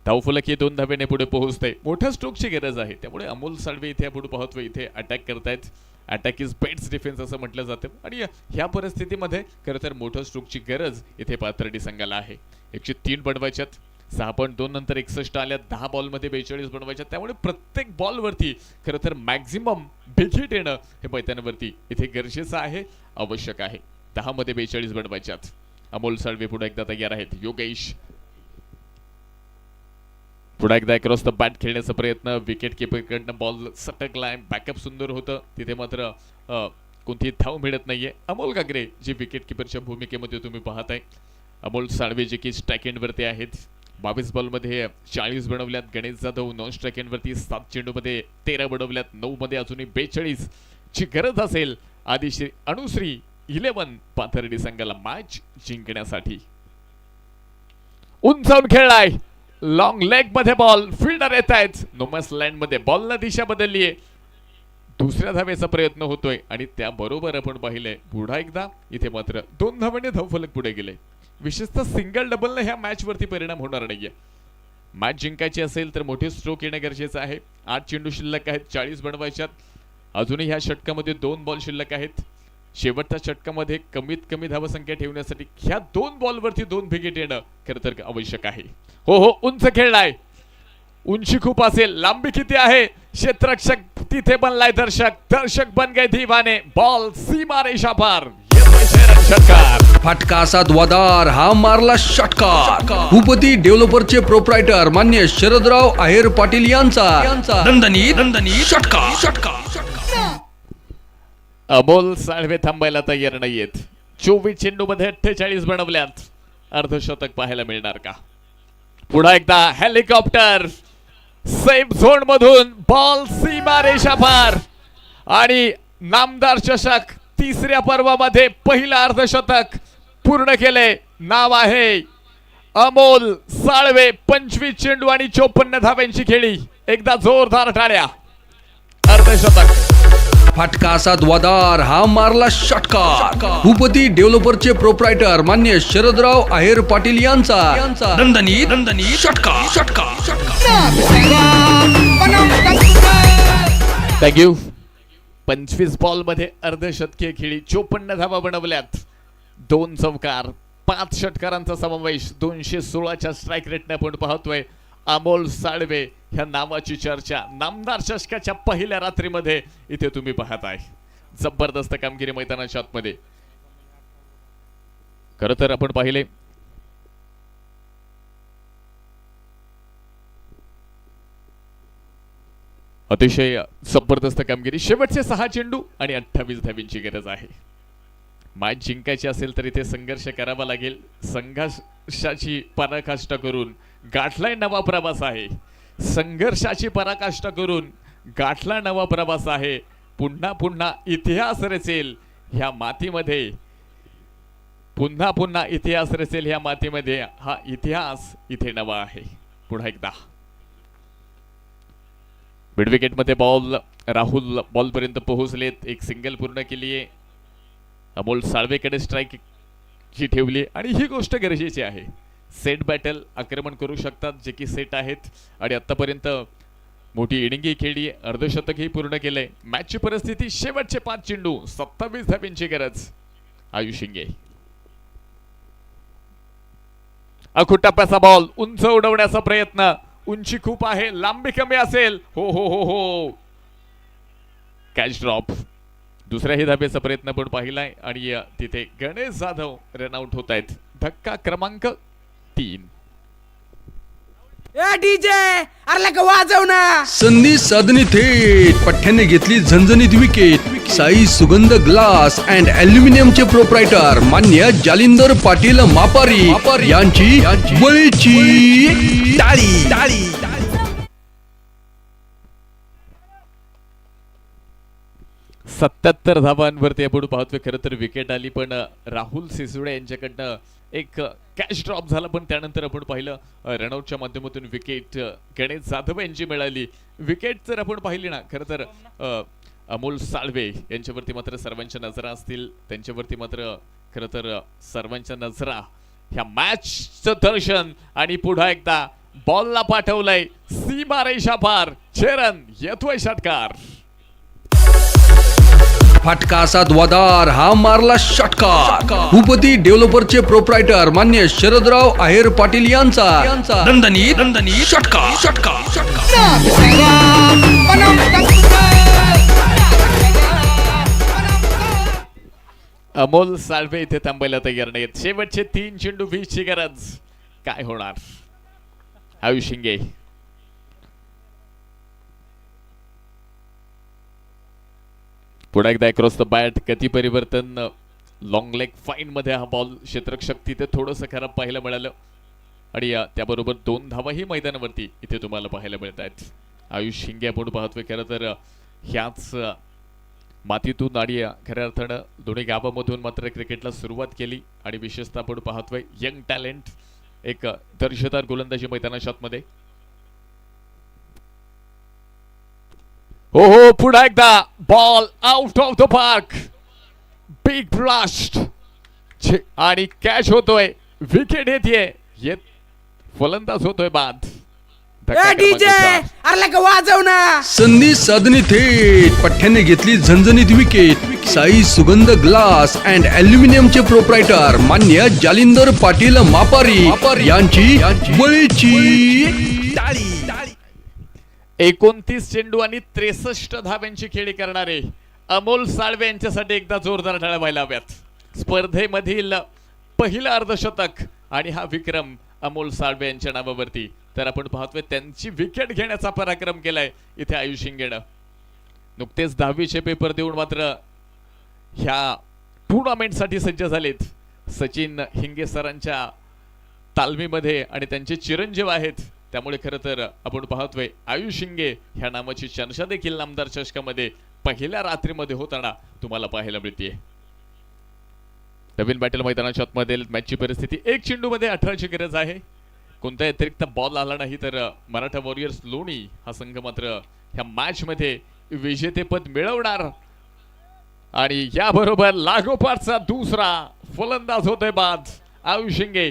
धावफलक ही 2 धावेने पुढे पोहोचते. मोठ्या स्ट्रोकची गरज आहे. त्यामुळे अमोल साळवे इथे पुढे पाहतोय. इथे अटॅक करतायत. अटॅक इज बेस्ट डिफेन्स असं म्हटलं जातं आणि ह्या परिस्थितीमध्ये खरं तर मोठ्या स्ट्रोकची गरज इथे पाथर्डी संघाला आहे. 103 बनवायच्यात. 6.2 नंतर 61 आल्या. 10 बॉलमध्ये 42 बनवायच्यात. त्यामुळे प्रत्येक बॉलवरती खरं तर मॅक्झिमम बिग हिट येणं हे मैदानावरती इथे गरजेचं आहे, आवश्यक आहे. 10 मध्ये 42 बनवायच्यात. अमोल साळवे पुढे एकदा तयार आहेत. योगेश पुन्हा एकदा क्रॉस द बॅट खेळण्याचा प्रयत्न. विकेट किपरकडनं बॉल सटकलाय. बॅकअप सुंदर होतं. तिथे मात्र कोणतीही धाव मिळत नाहीये. अमोल गागरे जे विकेट किपरच्या भूमिकेमध्ये तुम्ही पाहताय. अमोल साळवे जे की स्ट्राईक एंडवरती आहेत. 22 बॉलमध्ये 40 बनवल्यात. गणेश जाधव नॉन स्ट्राईक एंडवरती 7 चेंडूमध्ये 13 बनवल्यात. 9 मध्ये अजूनही 42 ची गरज असेल आदिश्री अनुश्री 11 पाथर्डी संघाला मॅच जिंकण्यासाठी. उंचावून खेळलाय. लॉंग लेग मध्ये बॉल. फिल्डर येत आहेत. नोमॅस लँड मध्ये बॉलनं दिशा बदलली आहे. दुसऱ्या धावेचा प्रयत्न होतोय आणि त्याबरोबर आपण पाहिलंय पुन्हा एकदा इथे मात्र 2 धावांनी धावफलक पुढे गेले. विशेषतः सिंगल डबलने ह्या मॅच वरती परिणाम होणार नाहीये. मॅच जिंकायची असेल तर मोठे स्ट्रोक येणं गरजेचं आहे. 8 चेंडू शिल्लक आहेत. 40 बनवायच्यात. अजूनही ह्या षटकामध्ये 2 बॉल शिल्लक आहेत. शेवटच्या षटकामध्ये कमीत कमी धावसंख्या ठेवण्यासाठी ह्या 2 बॉलवरती 2 विकेट येणं खरं तर आवश्यक आहे. हो उंच खेळलाय. उंची खूप असेल. लांबी किती आहे? क्षेत्ररक्षक तिथे बनलाय. दर्शक बन गए दीवाने. बॉल सीमा रेषा पार. फटका असा द्वादार हा मारला षटकार. भूपती डेव्हलपरचे प्रोप्रायटर मान्य शरदराव आहेर पाटील यांचा दणदणी षटकार. अमोल साळवे थांबायला तयार नाहीयेत. 24 चेंडू मध्ये 48 बनवल्यात. अर्धशतक पाहायला मिळणार का? पुन्हा एकदा हेलिकॉप्टर. सेफ झोन मधून बॉल सीमा रेषा पार आणि नामदार चषक 3ऱ्या पर्वामध्ये पहिलं अर्धशतक पूर्ण केले. नाव आहे अमोल साळवे. 25 चेंडू आणि 54 धाव्यांची खेळी. एकदा जोरदार टाळ्या. अर्धशतक. फटका असा द्वादार हा मारला षटकार. भूपती डेव्हलपरचे प्रोप्रायटर मान्य शरदराव आहेर पाटील यांचा दणदणी षटकार. थँक्यू. 25 बॉलमध्ये अर्धशतकीय खेळी 54 धावा बनवल्यात, 2 चौकार, 5 षटकारांचा समावेश, 216च्या स्ट्राईक रेटने आपण पाहतोय. अमोल साळवे ह्या नावाची चर्चा नामदार चषकाच्या पहिल्या रात्रीमध्ये इथे तुम्ही पाहताय. जबरदस्त कामगिरी मैदानाच्या आतमध्ये. खरं तर आपण पाहिले अतिशय जबरदस्त कामगिरी. शेवटचे 6 चेंडू आणि 28 धावींची गरज आहे. मॅच जिंकायची असेल तर इथे संघर्ष करावा लागेल. संघर्षाची पराकाष्ठा करून गाठलाय नवा प्रवास आहे. संघर्षाची पराकाष्ठा करून गाठला नवा प्रवास आहे. पुन्हा पुन्हा इतिहास रचेल ह्या मातीमध्ये, पुन्हा पुन्हा इतिहास रचेल ह्या मातीमध्ये. हा इतिहास इथे नवा आहे. पुन्हा एकदा मिड विकेट मध्ये बॉल, राहुल बॉल पर्यंत पोहोचलेत. एक सिंगल पूर्ण केली आहे. अमोल साळवेकडे स्ट्राईक जी ठेवली आणि ही गोष्ट गरजेची आहे. सेट बॅटल आक्रमण करू शकतात जे की सेट आहेत आणि आतापर्यंत मोठी इनिंगही खेळली, अर्धशतकही पूर्ण केलंय. मॅचची परिस्थिती शेवटचे 5 चेंडू, 27 धावींची गरज. आयुष शिंगे अखूट टप्प्याचा बॉल, उंच उडवण्याचा प्रयत्न, उंची खूप आहे, लांबी कमी असेल. हो हो हो हो, कॅच ड्रॉप. दुसऱ्याही धाब्याचा प्रयत्न पण पाहिलाय आणि तिथे गणेश जाधव रनआउट होत आहेत. धक्का क्रमांक 3. ए डीजे अरे लका वाजव ना. संधी साधणी थेट पठ्ठ्याने घेतली झणझणीत विकेट. साई सुगंध ग्लास अँड अल्युमिनियमचे प्रोप्रायटर मान्य जालिंदर पाटील मापारी यांची बळीची टाळी. 77 धावांवरती आपण पाहतोय. खरं तर विकेट आली पण राहुल सिसोडे यांच्याकडनं एक कॅच ड्रॉप झाला, पण त्यानंतर आपण पाहिलं रनआउटच्या माध्यमातून विकेट गणेश जाधव यांची मिळाली. विकेट जर आपण पाहिली ना, खरं तर अमोल साळवे यांच्यावरती मात्र सर्वांच्या नजरा असतील. त्यांच्यावरती मात्र खरं तर सर्वांच्या नजरा ह्या मॅचचं दर्शन. आणि पुन्हा एकदा बॉलला पाठवलंय सीमारेषा पार. चेरन येतोय षटकार. फटका असा द्वादार, हा मारला षटकार. भूपती डेव्हलपरचे प्रोप्रायटर मान्य शरदराव आहेर पाटील यांचा दणदणीत षटकार. अमोल साळवे इथे थांबायला तयार नाहीत. शेवटचे 3 चेंडू 20 ची गरज. काय होणार? आयुष शिंगे पुन्हा एकदा क्रॉस द बॅट. गती परिवर्तन, लॉंग लेग फाईन मध्ये हा बॉल क्षेत्ररक्षक तिथे थोडंसं खराब पाहायला मिळालं आणि त्याबरोबर 2 धावाही मैदानावरती इथे तुम्हाला पाहायला मिळत आहेत. आयुष शिंगे आपण पाहतोय. खरं तर ह्याच मातीतून आणि खऱ्या अर्थानं दोन्ही गावामधून मात्र क्रिकेटला सुरुवात केली आणि विशेषतः आपण पाहतोय यंग टॅलेंट, एक दर्जेदार गोलंदाजी मैदानाच्या आतमध्ये. हो हो, पुन्हा एकदा ball out of the park. Big blast आणि कॅच होतोय. विकेट येते, फलंदाज होतोय बाद. ए डीजे अरे लका वाजव ना. संधी साधणी थेट पठ्ठ्याने घेतली झणझणीत विकेट. साई सुगंध ग्लास अँड अल्युमिनियमचे प्रोप्रायटर मान्य जालिंदर पाटील मापारी यांची बळीची टाळी. 29 चेंडू आणि 63 धाव्यांची खेळी करणारे अमोल साळवे यांच्यासाठी एकदा जोरदार टाळ्या व्हायला हव्यात. स्पर्धेमधील पहिलं अर्धशतक आणि हा विक्रम अमोल साळवे यांच्या नावावरती. तर आपण पाहतोय त्यांची विकेट घेण्याचा पराक्रम केलाय इथे आयुष शिंगेनं. नुकतेच 10वीचे पेपर देऊन मात्र ह्या टुर्नामेंटसाठी सज्ज झालेत. सचिन हिंगे सरांच्या तालमीमध्ये आणि त्यांचे चिरंजीव आहेत. त्यामुळे खरं तर आपण पाहतोय आयुष शिंगे ह्या नावाची चर्चा देखील नामदार चषकामध्ये पहिल्या रात्रीमध्ये होताना तुम्हाला पाहायला मिळते. नवीन बॅटल मैदानाच्या आतमध्ये मॅचची परिस्थिती 1 चेंडू मध्ये 18 ची गरज आहे. कोणताही अतिरिक्त बॉल आला नाही तर मराठा वॉरियर्स लोणी हा संघ मात्र ह्या मॅच मध्ये विजेतेपद मिळवणार. आणि याबरोबर लागोपाठचा दुसरा फलंदाज होतोय बाद. आयुष शिंगे.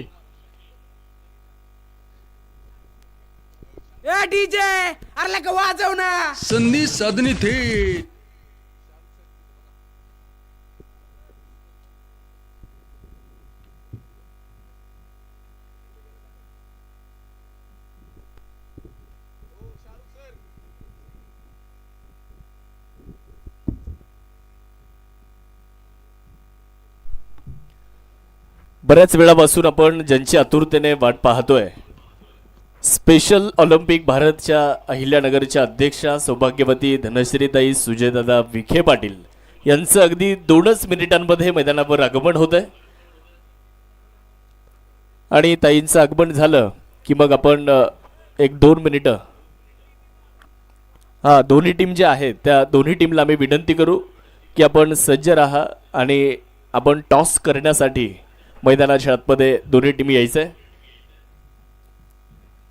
ए डीजे अरे लका वाजव ना. संधी साधणी थेट बऱ्याच वेळापासून आपण ज्यांची आतुरतेने वाट पाहतोय, स्पेशल ऑलिम्पिक भारतच्या अहिल्यानगरच्या अध्यक्षा सौभाग्यवती धनश्रीताई सुजयदादा विखे पाटील यांचं अगदी 2च मिनिटांमध्ये मैदानावर आगमन होत आहे. आणि ताईंचं आगमन झालं की मग आपण 1-2 मिनिटं दोन्ही टीम ज्या आहेत त्या दोन्ही टीमला आम्ही विनंती करू की आपण सज्ज राहा आणि आपण टॉस करण्यासाठी मैदानाच्या आतमध्ये दोन्ही टीम यायचं आहे.